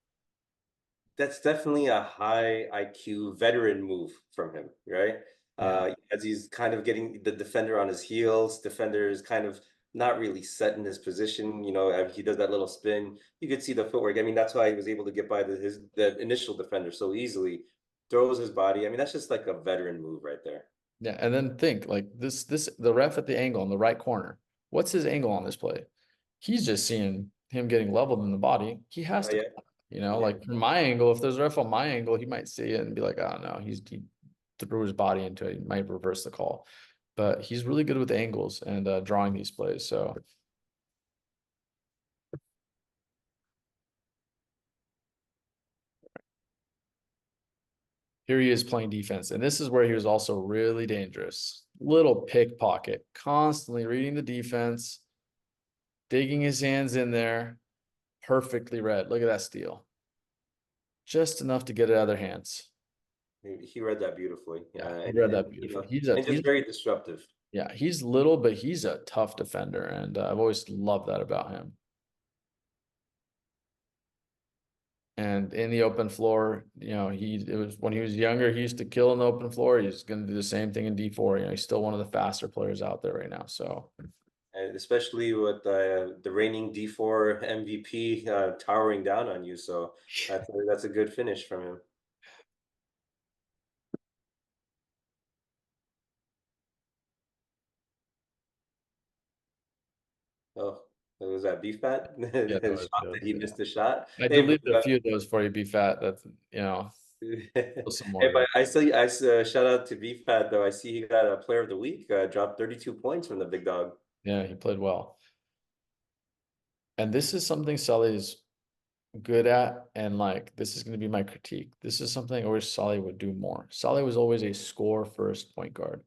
that's definitely a high IQ veteran move from him, right? yeah, As he's kind of getting the defender on his heels, defender is kind of not really set in his position. You know, he does that little spin. You could see the footwork. I mean, that's why he was able to get by the initial defender so easily. Throws his body. I mean, that's just like a veteran move right there. yeah. And then think like this the ref at the angle in the right corner. What's his angle on this play? He's just seeing him getting leveled in the body. He has to, Yeah, you know, yeah. like from my angle, if there's a ref on my angle, he might see it and be like, oh no, he threw his body into it. He might reverse the call. But he's really good with angles and drawing these plays. So here he is playing defense. And this is where he was also really dangerous. Little pickpocket, constantly reading the defense, digging his hands in there, perfectly read. Look at that steal. Just enough to get it out of their hands. He read that beautifully. Yeah, he read And that you beautifully. know, and He's just very disruptive. yeah, he's little, but he's a tough defender, and I've always loved that about him. And in the open floor, you know, it was when he was younger, he used to kill in the open floor. He's going to do the same thing in D4. You know, he's still one of the faster players out there right now. So And especially with the reigning D4 MVP towering down on you. So that's a good finish from him. Oh, was that BFAT? yeah, His shot that he missed the shot. I Hey, deleted a few of those for you, be fat. That's you know, some more hey, here. but shout out to BFAT though. I see he got a Player of the Week. Dropped 32 points from the big dog. Yeah, he played well. And this is something Sully is good at, and like this is going to be my critique. This is something I wish Saleh would do more. Saleh was always a score first point guard,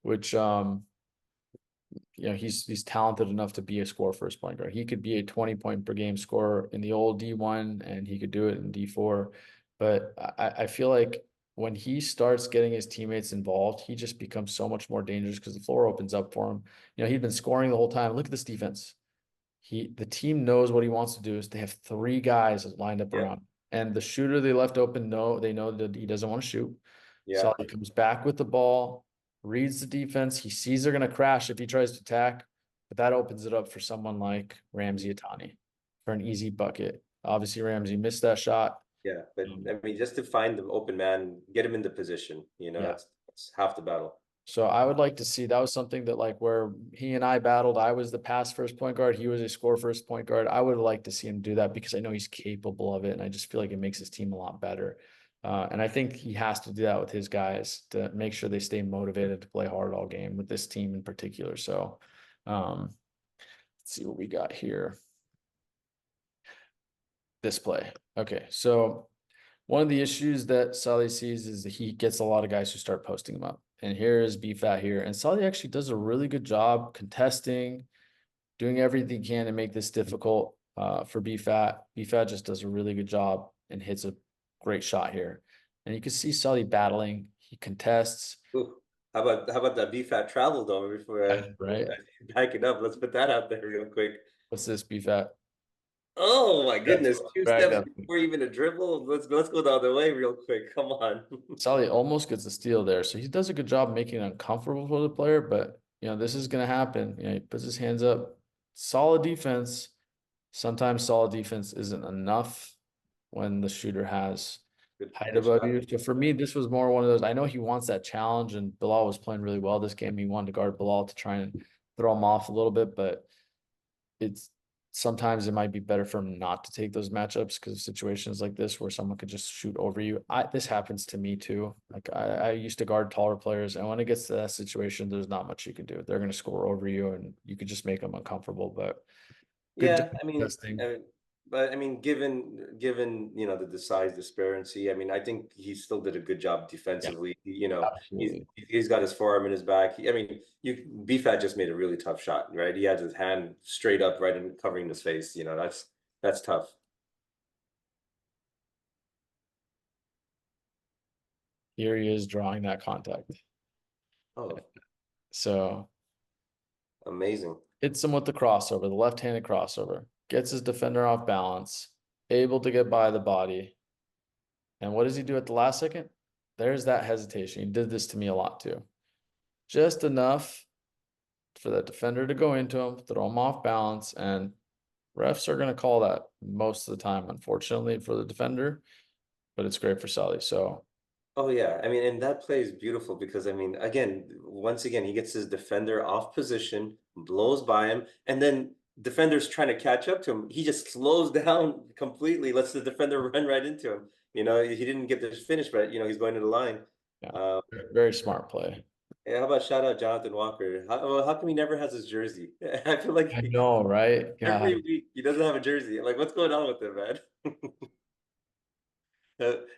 which you know, he's talented enough to be a score first point guard. He could be a 20 point per game scorer in the old D1, and he could do it in D4. But I feel like when he starts getting his teammates involved, he just becomes so much more dangerous because the floor opens up for him. You know, he's been scoring the whole time. Look at this defense. The team knows what he wants to do is they have three guys lined up Yeah, around. And the shooter they left open, they know that he doesn't want to shoot. yeah. So he comes back with the ball, reads the defense. He sees they're going to crash if he tries to attack, but that opens it up for someone like Ramsey Atani for an easy bucket. Obviously, Ramsey missed that shot. Yeah, but I mean, just to find the open man, get him into position, Yeah. it's half the battle. So I would like to see that was something that like where he and I battled. I was the pass first point guard. He was a score first point guard. I would like to see him do that because I know he's capable of it, and I just feel like it makes his team a lot better. And I think he has to do that with his guys to make sure they stay motivated to play hard all game with this team in particular. So let's see what we got here. This play. Okay, so one of the issues that Saleh sees is that he gets a lot of guys who start posting him up. And here is BFAT here. And Saleh actually does a really good job contesting, doing everything he can to make this difficult for BFAT. BFAT just does a really good job and hits a great shot here. And you can see Saleh battling. He contests. Ooh, how about that BFAT travel though? Before Right? back it up, let's put that out there real quick. What's this BFAT? Oh my That's goodness, two back steps up. before even a dribble. Let's go the other way real quick. Come on. Saleh almost gets a steal there. So he does a good job making it uncomfortable for the player, but this is gonna happen. He puts his hands up. Solid defense. Sometimes solid defense isn't enough when the shooter has height Good above shot. you. So for me, this was more one of those. I know he wants that challenge, and Bilal was playing really well this game. He wanted to guard Bilal to try and throw him off a little bit, but it's sometimes it might be better for him not to take those matchups because of situations like this where someone could just shoot over you. This happens to me too. Like I used to guard taller players, and when it gets to that situation, there's not much you can do. They're going to score over you, and you could just make them uncomfortable. But good job Yeah, I mean, testing. but I mean, given the size disparity, I mean, I think he still did a good job Yeah, defensively. He's absolutely. he's got his forearm in his back. I mean, BFAT just made a really tough shot, right? He had his hand straight up, right, and covering his face. That's tough. Here he is drawing that contact. Oh, So amazing. hits him with the crossover, the left-handed crossover, gets his defender off balance, able to get by the body. And what does he do at the last second? There's that hesitation. He did this to me a lot too. Just enough for that defender to go into him, throw him off balance, and refs are going to call that most of the time, unfortunately, for the defender, but it's great for Saleh. So, Oh yeah, I mean, and that play is beautiful because I mean, once again, he gets his defender off position, blows by him, and then defender's trying to catch up to him. He just slows down completely, lets the defender run right into him. He didn't get this finish, but he's going to the line. yeah, Uh, very smart play. yeah, how about shout out Jonathan Walker? How come he never has his jersey? I feel like I know, right? every God. week he doesn't have a jersey. Like, what's going on with him, man?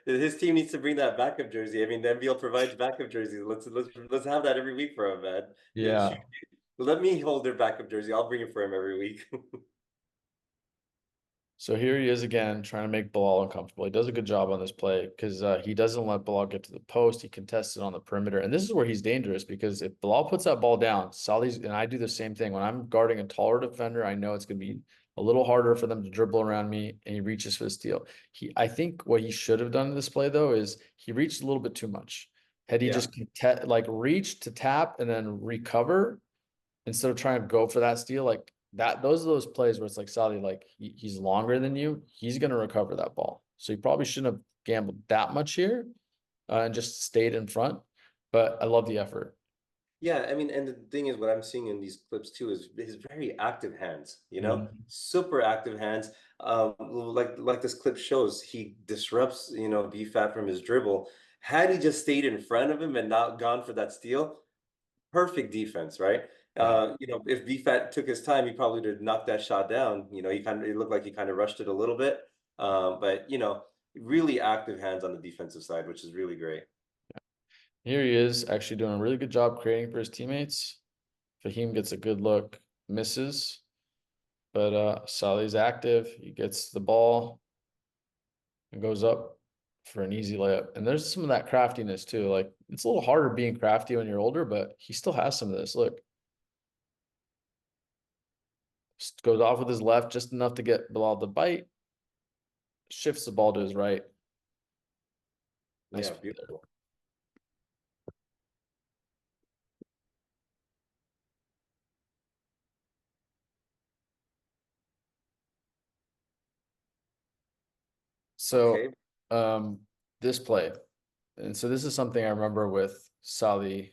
His team needs to bring that backup jersey. I mean, the MBL provides backup jerseys. Let's have that every week for him, man. Yeah, shoot, Yeah. let me hold their backup jersey. I'll bring it for him every week. So here he is again, trying to make Bilal uncomfortable. He does a good job on this play because he doesn't let Bilal get to the post. He contests it on the perimeter. And this is where he's dangerous because if Bilal puts that ball down, Salih's, and I do the same thing. When I'm guarding a taller defender, I know it's going to be a little harder for them to dribble around me, and he reaches for the steal. I think what he should have done in this play, though, is he reached a little bit too much. Had he Yeah. just reached to tap and then recover, instead of trying to go for that steal, like that, those are those plays where it's like Saleh, like he's longer than you, he's gonna recover that ball. So he probably shouldn't have gambled that much here, and just stayed in front. But I love the effort. Yeah, I mean, and the thing is, what I'm seeing in these clips too is his very active hands, Mhm. super active hands. Like this clip shows, he disrupts, BFAT from his dribble. Had he just stayed in front of him and not gone for that steal, perfect defense, right? Yeah. If BFAT took his time, he probably would have knocked that shot down. It looked like he kind of rushed it a little bit. But really active hands on the defensive side, which is really great. Here he is actually doing a really good job creating for his teammates. Fahim gets a good look, misses, but Saleh's active. He gets the ball and goes up for an easy layup. And there's some of that craftiness too. Like it's a little harder being crafty when you're older, but he still has some of this. Look, just goes off with his left just enough to get Bilal to bite, shifts the ball to his right. Nice Yeah, play there. beautiful. So Okay. um this play. And so this is something I remember with Saleh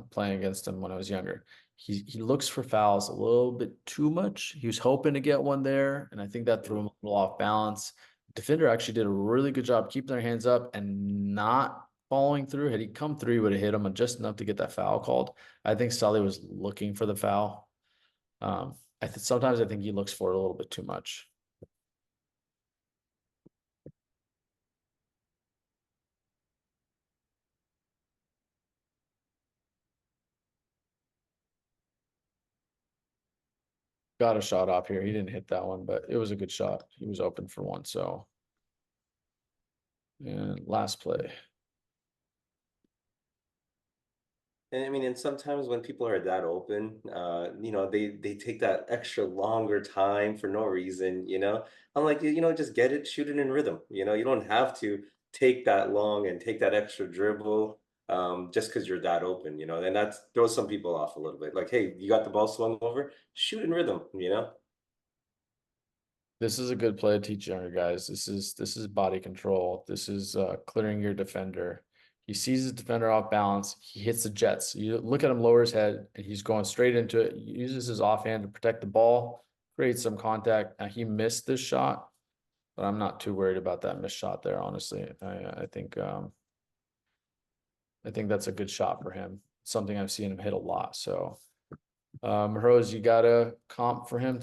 playing against him when I was younger. He looks for fouls a little bit too much. He was hoping to get one there, and I think that threw him a little off balance. Defender actually did a really good job keeping their hands up and not following through. Had he come through, he would have hit him just enough to get that foul called. I think Saleh was looking for the foul. Sometimes I think he looks for it a little bit too much. Got a shot off here. He didn't hit that one, but it was a good shot. He was open for one. So, and last play. And I mean, and sometimes when people are that open, they take that extra longer time for no reason, you know. I'm like, just get it, shoot it in rhythm. You don't have to take that long and take that extra dribble, just because you're that open, and that throws some people off a little bit. Like, hey, you got the ball swung over, shoot in rhythm. This is a good play to teach younger guys. This is body control. This is clearing your defender. He sees his defender off balance. He hits the jets. You look at him lower his head, and he's going straight into it. He uses his offhand to protect the ball, create some contact. Now he missed this shot, but I'm not too worried about that missed shot there. Honestly, I think that's a good shot for him. Something I've seen him hit a lot. So, Rose, you got a comp for him?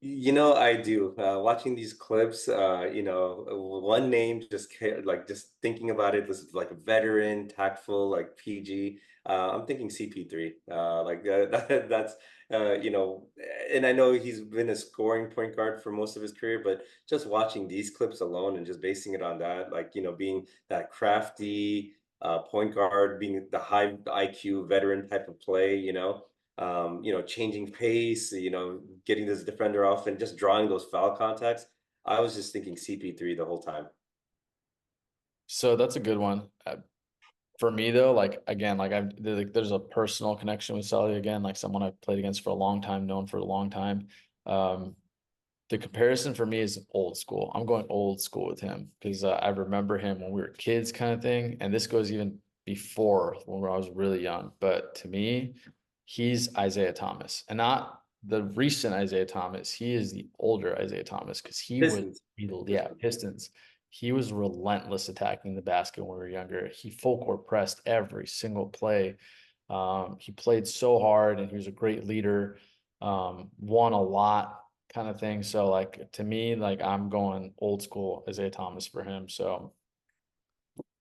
I do. Watching these clips, one name like just thinking about it, this is like a veteran, tactful, like PG. I'm thinking CP3. That's and I know he's been a scoring point guard for most of his career, but just watching these clips alone and just basing it on that, like being that crafty point guard, being the high IQ veteran type of play, changing pace, getting this defender off and just drawing those foul contacts. I was just thinking CP3 the whole time. So that's a good one. For me though, like again, there's a personal connection with Saleh again, like someone I've played against for a long time, known for a long time. Um, the comparison for me is old school. I'm going old school with him because I remember him when we were kids, kind of thing. And this goes even before when I was really young. But to me, he's Isaiah Thomas, and not the recent Isaiah Thomas. He is the older Isaiah Thomas because Pistons. yeah, Pistons. Pistons. He was relentless attacking the basket when we were younger. He full court pressed every single play. He played so hard, and he was a great leader. Won a lot, kind of thing. So like to me, like I'm going old school Isaiah Thomas for him. So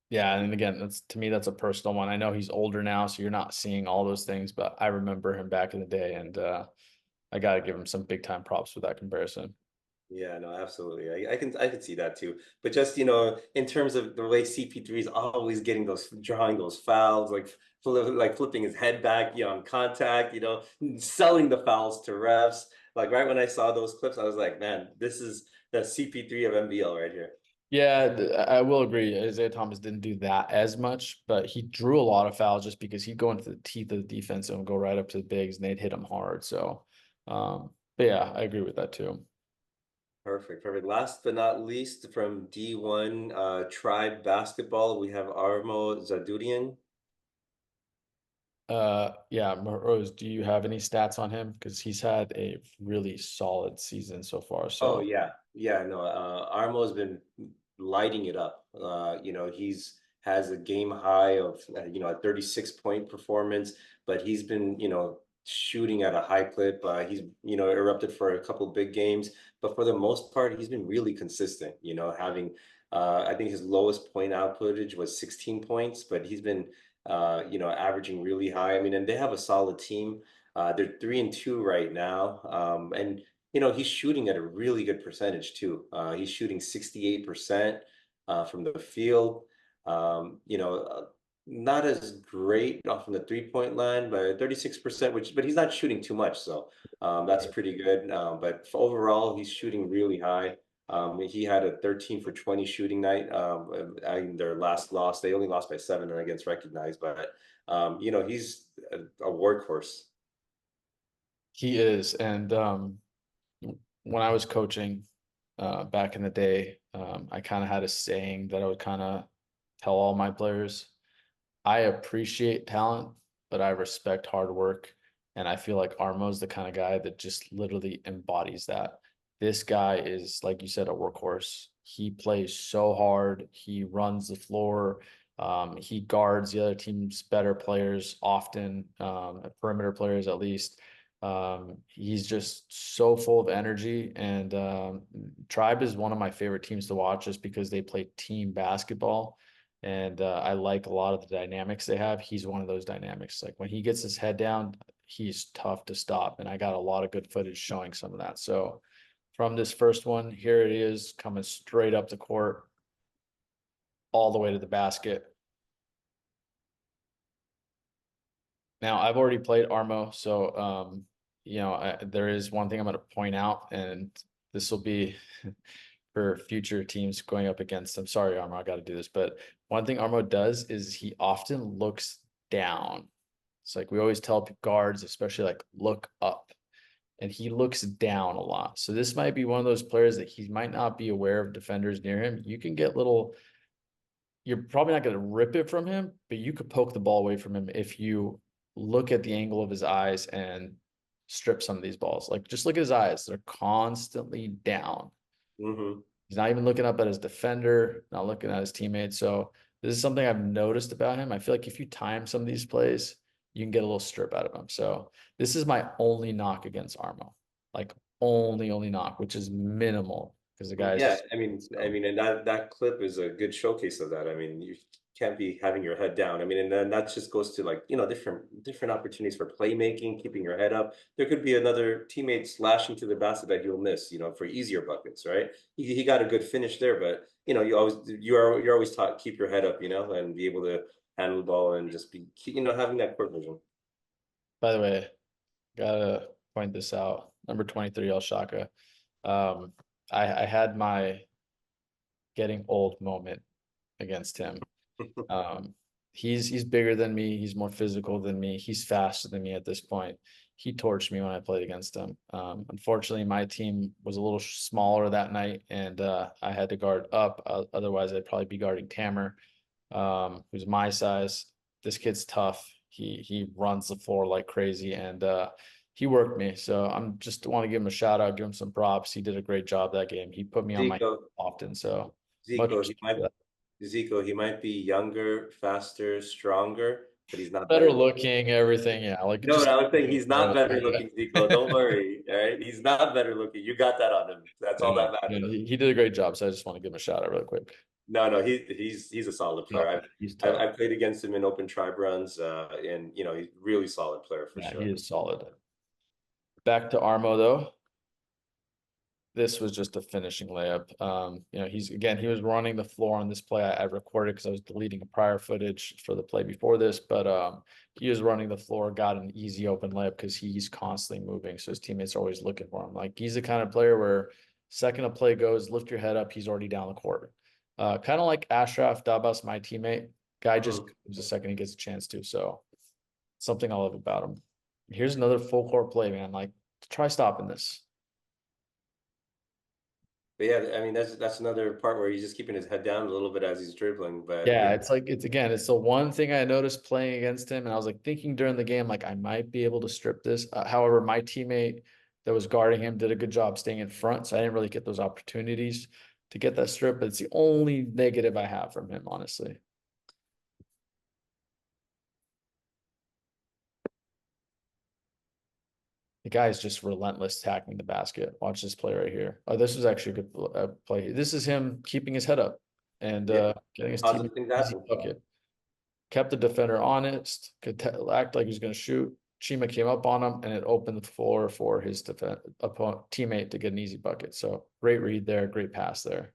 yeah, and again, that's to me that's a personal one. I know he's older now, so you're not seeing all those things, but I remember him back in the day, and I got to give him some big time props for that comparison. Yeah, no, absolutely. I can see that too. But just, in terms of the way CP3 is always getting drawing those fouls, like flipping his head back, on contact, selling the fouls to refs. Like right when I saw those clips, I was like, man, this is the CP3 of MBL right here. Yeah, I will agree. Isaiah Thomas didn't do that as much, but he drew a lot of fouls just because he'd go into the teeth of the defense and go right up to the bigs, and they'd hit him hard. So, but yeah, I agree with that too. Perfect, perfect. Last but not least, from D1 Tribe Basketball, we have Armo Zadourian. Yeah, Mahroze, do you have any stats on him? Because he's had a really solid season so far. Oh So yeah, yeah. No, Armo's been lighting it up. He's has a game high of a 36-point performance, but he's been shooting at a high clip. He's erupted for a couple big games, but for the most part, he's been really consistent. Having I think his lowest point outputage was 16 points, but he's been averaging really high. I mean, and they have a solid team. They're 3-2 right now, and he's shooting at a really good percentage too. He's shooting 68% from the field. Not as great off from the 3-point line, but 36%, but he's not shooting too much, so that's pretty good. But overall, he's shooting really high. He had a 13 for 20 shooting night. In their last loss, they only lost by 7 against Recognized, but he's a workhorse. he is. And when I was coaching back in the day, I kind of had a saying that I would kind of tell all my players. I appreciate talent, but I respect hard work. And I feel like Armo's the kind of guy that just literally embodies that. This guy is, like you said, a workhorse. He plays so hard. He runs the floor. He guards the other team's better players often, perimeter players at least. He's just so full of energy. And Tribe is one of my favorite teams to watch just because they play team basketball. And I like a lot of the dynamics they have. He's one of those dynamics. Like when he gets his head down, he's tough to stop. And I got a lot of good footage showing some of that. So from this first one, here it is coming straight up the court, all the way to the basket. Now I've already played Armo, so there is one thing I'm going to point out, and this will be for future teams going up against him. Sorry, Armo, I got to do this, but one thing Armo does is he often looks down. It's like we always tell guards, especially like look up, and he looks down a lot. So this might be one of those players that he might not be aware of defenders near him. You can get little. You're probably not going to rip it from him, but you could poke the ball away from him if you look at the angle of his eyes and strip some of these balls. Like just look at his eyes; they're constantly down. Mm-hmm. He's not even looking up at his defender, not looking at his teammates. So this is something I've noticed about him. I feel like if you time some of these plays, you can get a little strip out of him. So this is my only knock against Armo, like only knock, which is minimal because the Yeah, guy's so. and that clip is a good showcase of that. I mean, you can't be having your head down. I mean, and then that just goes to like, different opportunities for playmaking, keeping your head up. There could be another teammate slashing to the basket that you'll miss, for easier buckets, right? He got a good finish there, but you're always taught keep your head up, and be able to handle the ball and just be, having that court vision. By the way, gotta point this out. Number 23, El Shaka. Um, I had my getting old moment against him. Um, he's bigger than me. He's more physical than me. He's faster than me at this point. He torched me when I played against him. Unfortunately, my team was a little smaller that night, and I had to guard up. Otherwise, I'd probably be guarding Tamer, who's my size. This kid's tough. He runs the floor like crazy, and he worked me. So I'm just want to give him a shout out, give him some props. He did a great job that game. He put me on my Zico, often. So much Zico, he respect might for that. Zico, he might be younger, faster, stronger, but he's not Better better. looking, everything. Yeah, like You know what just I was saying? He's not better looking, Zico. Don't worry. All right. He's not better looking. You got that on him. That's I all know. that matters. He did a great job. So I just want to give him a shout out real quick. No, no, he's a solid player. Tough. I've He's I've, tough. I've played against him in open tribe runs, and he's a really solid player for Yeah, he sure. is solid. Back to Armo though. This was just a finishing layup. He was running the floor on this play. I recorded because I was deleting a prior footage for the play before this, but he was running the floor, got an easy open layup because he's constantly moving. So his teammates are always looking for him. Like he's the kind of player where second a play goes, lift your head up, he's already down the court. Kind of like Ashraf Dabas, my teammate. Guy just Mhm. comes the second he gets a chance to. So something I love about him. Here's another full court play, man. Like try stopping this. But yeah, I mean that's another part where he's just keeping his head down a little bit as he's dribbling. But Yeah, it's like it's the one thing I noticed playing against him, and I was like thinking during the game, like I might be able to strip this. However, my teammate that was guarding him did a good job staying in front, so I didn't really get those opportunities to get that strip. But it's the only negative I have from him, honestly. The guy is just relentless tackling the basket. Watch this play right here. Oh, this was actually a good play. This is him keeping his head up and yeah, getting his team an positive things easy happen. bucket. Kept the defender honest, could act like he was going to shoot. Chima came up on him, and it opened the floor for his opponent teammate to get an easy bucket. So great read there, great pass there.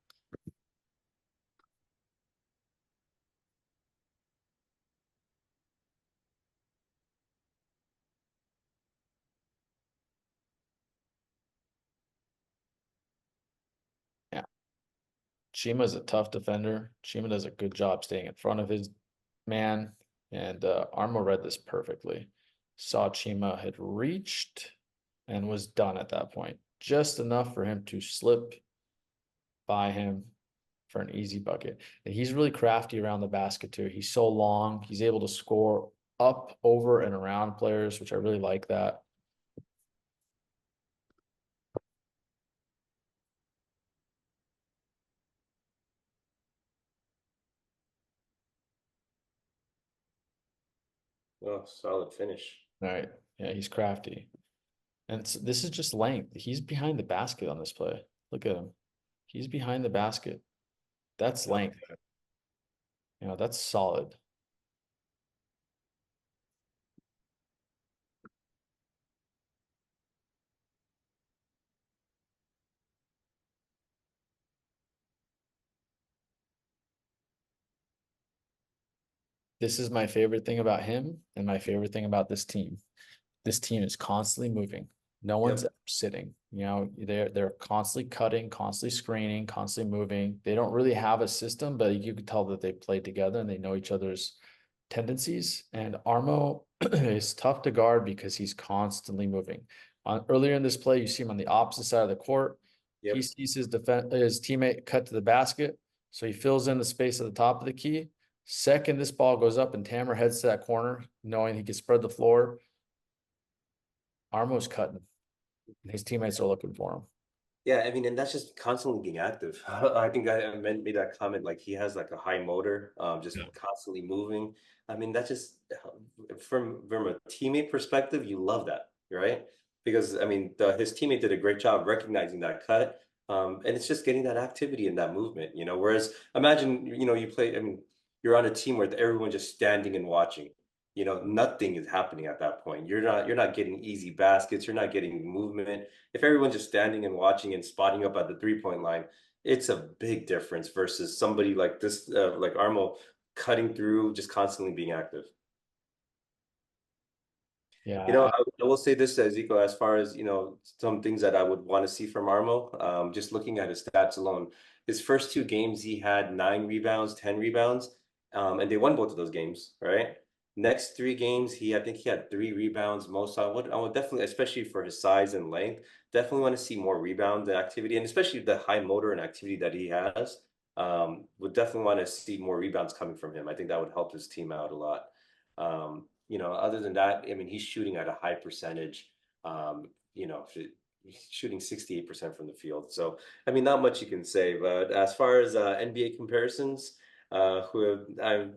Yeah, Chima's a tough defender. Chima does a good job staying in front of his man, and Armo read this perfectly. Saw Chima had reached and was done at that point, just enough for him to slip by him for an easy bucket. And he's really crafty around the basket too. He's so long. He's able to score up, over, and around players, which I really like that. Oh, solid finish. All right. Yeah, he's crafty. And this is just length. He's behind the basket on this play. Look at him. He's behind the basket. That's Oh, length. That's solid. this is my favorite thing about him and my favorite thing about this team. This team is constantly moving. No one's Yep. sitting. They're constantly cutting, constantly screening, constantly moving. They don't really have a system, but you can tell that they play together and they know each other's tendencies. And Armo is tough to guard because he's constantly moving. Earlier in this play, you see him on the opposite side of the court. He Yep. sees his teammate cut to the basket, so he fills in the space at the top of the key. Second, this ball goes up and Tammer heads to that corner, knowing he can spread the floor. Armo's cutting. His teammates are looking for him. Yeah, I mean, and that's just constantly being active. I think made that comment like he has like a high motor, just Yeah. constantly moving. I mean, that just from a teammate perspective, you love that, right? Because I mean, his teammate did a great job recognizing that cut, and it's just getting that activity and that movement, you know. Whereas imagine, you know, you play, I mean, you're on a team where everyone just standing and watching. You know, nothing is happening at that point. You're not getting easy baskets. You're not getting movement. If everyone's just standing and watching and spotting up at the 3-point line, it's a big difference versus somebody like this, like Armo, cutting through, just constantly being active. You know, Yeah. I will say this, Zico, as far as, you know, some things that I would want to see from Armo, just looking at his stats alone, his first two games, he had 9 rebounds, 10 rebounds, and they won both of those games, right? Next three games, I think he had 3 rebounds. Most I would definitely, especially for his size and length, definitely want to see more rebound activity, and especially the high motor and activity that he has. Would definitely want to see more rebounds coming from him. I think that would help his team out a lot. You know, other than that, I mean, he's shooting at a high percentage. You know, he's shooting 68% from the field. So, I mean, not much you can say. But as far as NBA comparisons, I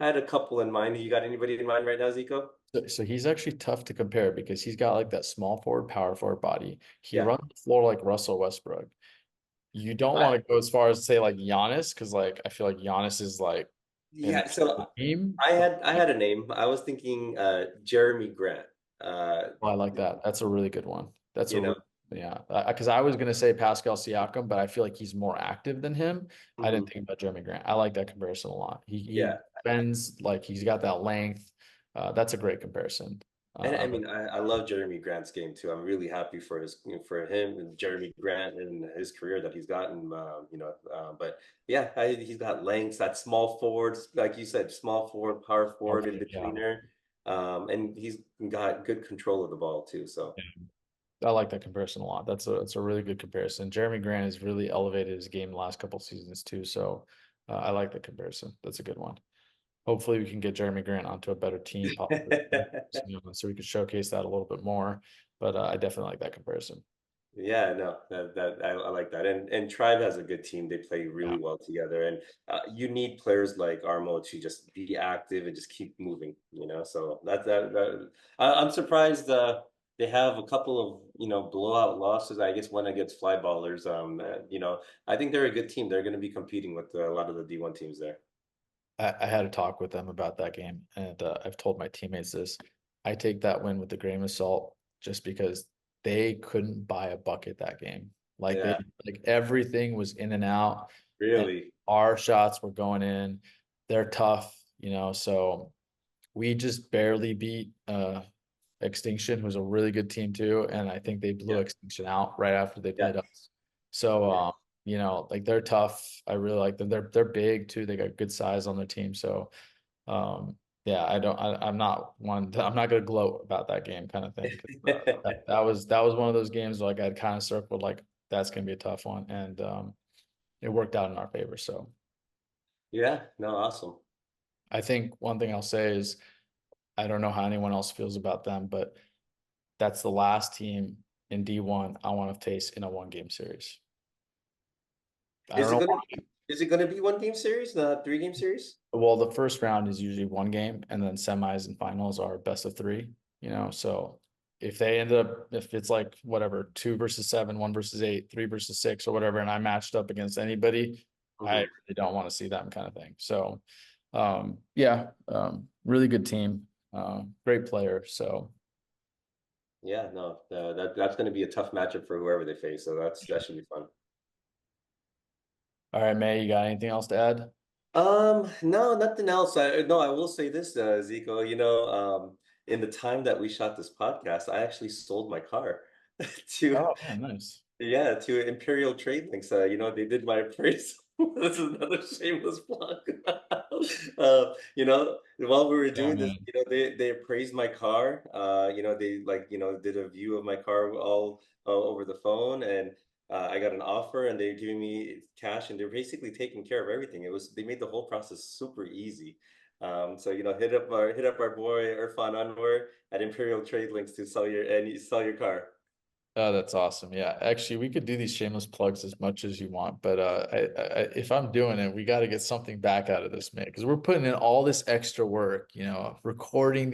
had a couple in mind. You got anybody in mind right now, Zico? So he's actually tough to compare because he's got like that small forward, power forward body. He Yeah. runs the floor like Russell Westbrook. You don't I, want to go as far as say like Giannis, because like I feel like Giannis is like an yeah. So team. I had a name. I was thinking Jeremy Grant. Oh, I like that. That's a really good one. That's a You know. really, yeah. Because I was gonna say Pascal Siakam, but I feel like he's more active than him. I didn't Mhm. think about Jeremy Grant. I like that comparison a lot. He Yeah. bends like he's got that length. That's a great comparison. And I I like. mean, I love Jeremy Grant's game too. I'm really happy for his, you know, for him and Jeremy Grant and his career that he's gotten. But yeah, he's got lengths, that small forwards, like you said, small forward, power forward in Okay, yeah. betweener, and he's got good control of the ball too. So I like that comparison a lot. That's a really good comparison. Jeremy Grant has really elevated his game the last couple seasons too. So I like the comparison. That's a good one. Hopefully we can get Jeremy Grant onto a better team, possibly, so we could showcase that a little bit more. But I definitely like that comparison. yeah, no, I like that. And Tribe has a good team. They play Yeah. really well together. And you need players like Armo to just be active and just keep moving, you know. So I'm surprised they have a couple of, you know, blowout losses. I guess one against Fly Ballers. You know, I think they're a good team. They're going to be competing with a lot of the D1 teams there. I had a talk with them about that game, and I've told my teammates this. I take that win with a grain of salt just because they couldn't buy a bucket that game. Like Yeah, like everything was in and out, and really. our shots were going in. They're tough, so we just barely beat Extinction, who's a really good team too, and I think they blew Yeah, Extinction out right after they yeah, played us. So yeah. like they're tough. I really like them. They're big too. They got good size on their team. So yeah, I'm not I'm not gonna gloat about that game kind of thing. 'Cause, that was one of those games where, like, I'd kind of circled like that's gonna be a tough one, and it worked out in our favor. So Yeah, no, awesome. I think one thing I'll say is I don't know how anyone else feels about them, but that's the last team in D1 I want to face in a one game series. I don't Is it know gonna why. is it gonna be one game series, not 3 game series? Well, the first round is usually one game, and then semis and finals are best of three, So if they end up, if it's like whatever, 2 versus 7, 1 versus 8, 3 versus 6, or whatever, and I matched up against anybody, I Mhm. really don't want to see them kind of thing. So, yeah, really good team, great player. So, Yeah, no, that's going to be a tough matchup for whoever they face. So that should be fun. all right, May, you got anything else to add? No, nothing else. No, I will say this, Zico, in the time that we shot this podcast, I actually sold my car to, Oh man, nice. yeah, to Imperial Trade Links. They did my appraisal. This is another shameless plug. While we were Yeah, doing this, man. they appraised my car. They did a view of my car all over the phone, and I got an offer, and they're giving me cash, and they're basically taking care of everything. They made the whole process super easy. So hit up our boy Irfan Anwar at Imperial Trade Links to sell your car. Oh, that's awesome. Yeah, actually, we could do these shameless plugs as much as you want, but if I'm doing it, we got to get something back out of this, man, because we're putting in all this extra work. I'm recording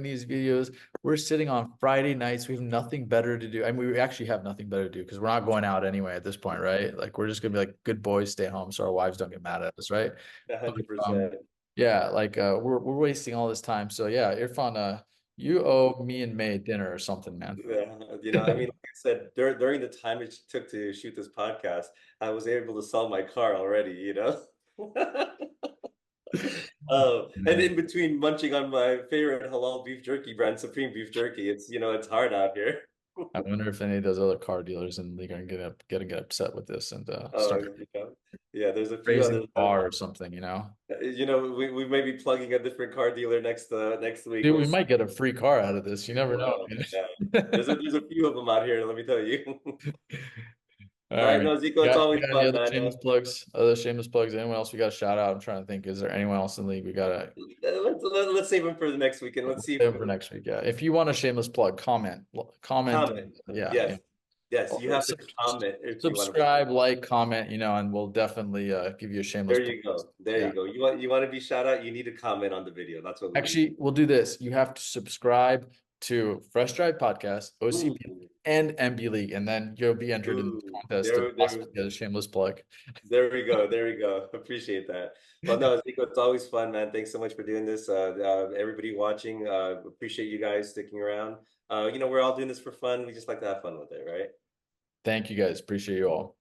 these videos. We're sitting on Friday nights. We have nothing better to do. I mean, we actually have nothing better to do because we're not going out anyway at this point, right? Like, we're just gonna be like good boys, stay home, so our wives don't get mad at us, right? But 100%. yeah, like we're wasting all this time. So yeah, Irfan, you owe me and May dinner or something, man. Yeah, I mean, like I said, during the time it took to shoot this podcast, I was able to sell my car already. And Man, in between munching on my favorite halal beef jerky brand, Supreme Beef Jerky, it's hard out here. I wonder if any of those other car dealers in the league are gonna get upset with this and Oh, start yeah, there's a few raising others. the bar or something. We may be plugging a different car dealer next week. Dude, We'll we see. might get a free car out of this. You never know, Well, yeah, there's a man. there's a few of them out here. Let me tell you. All All right, right, man. no, Zico, You it's got, you always got any fun, other man. shameless plugs? Other shameless plugs? Anyone else we got to shout out? I'm trying to think. Is there anyone else in the league we gotta Let's save them for the next weekend. Let's see if save for next week? Yeah. If you want a shameless plug, comment. comment. Yeah, yeah. Yes, yes, you Or have to comment if you want to. subscribe, like, comment, and we'll definitely give you a shameless There plug. you go. There Yeah. you go. You want to be shout out, you need to comment on the video. That's what we need. Actually, we'll do this. You have to subscribe to Fresh Drive Podcast, OCB, Ooh, and MB League, and then you'll be entered in this ooh. contest to There, there, possibly get a shameless plug. there we go. There we go. Appreciate that. Well, no, Zico, it's always fun, man. Thanks so much for doing this. Everybody watching, appreciate you guys sticking around. We're all doing this for fun. We just like to have fun with it, right? Thank you guys. Appreciate you all.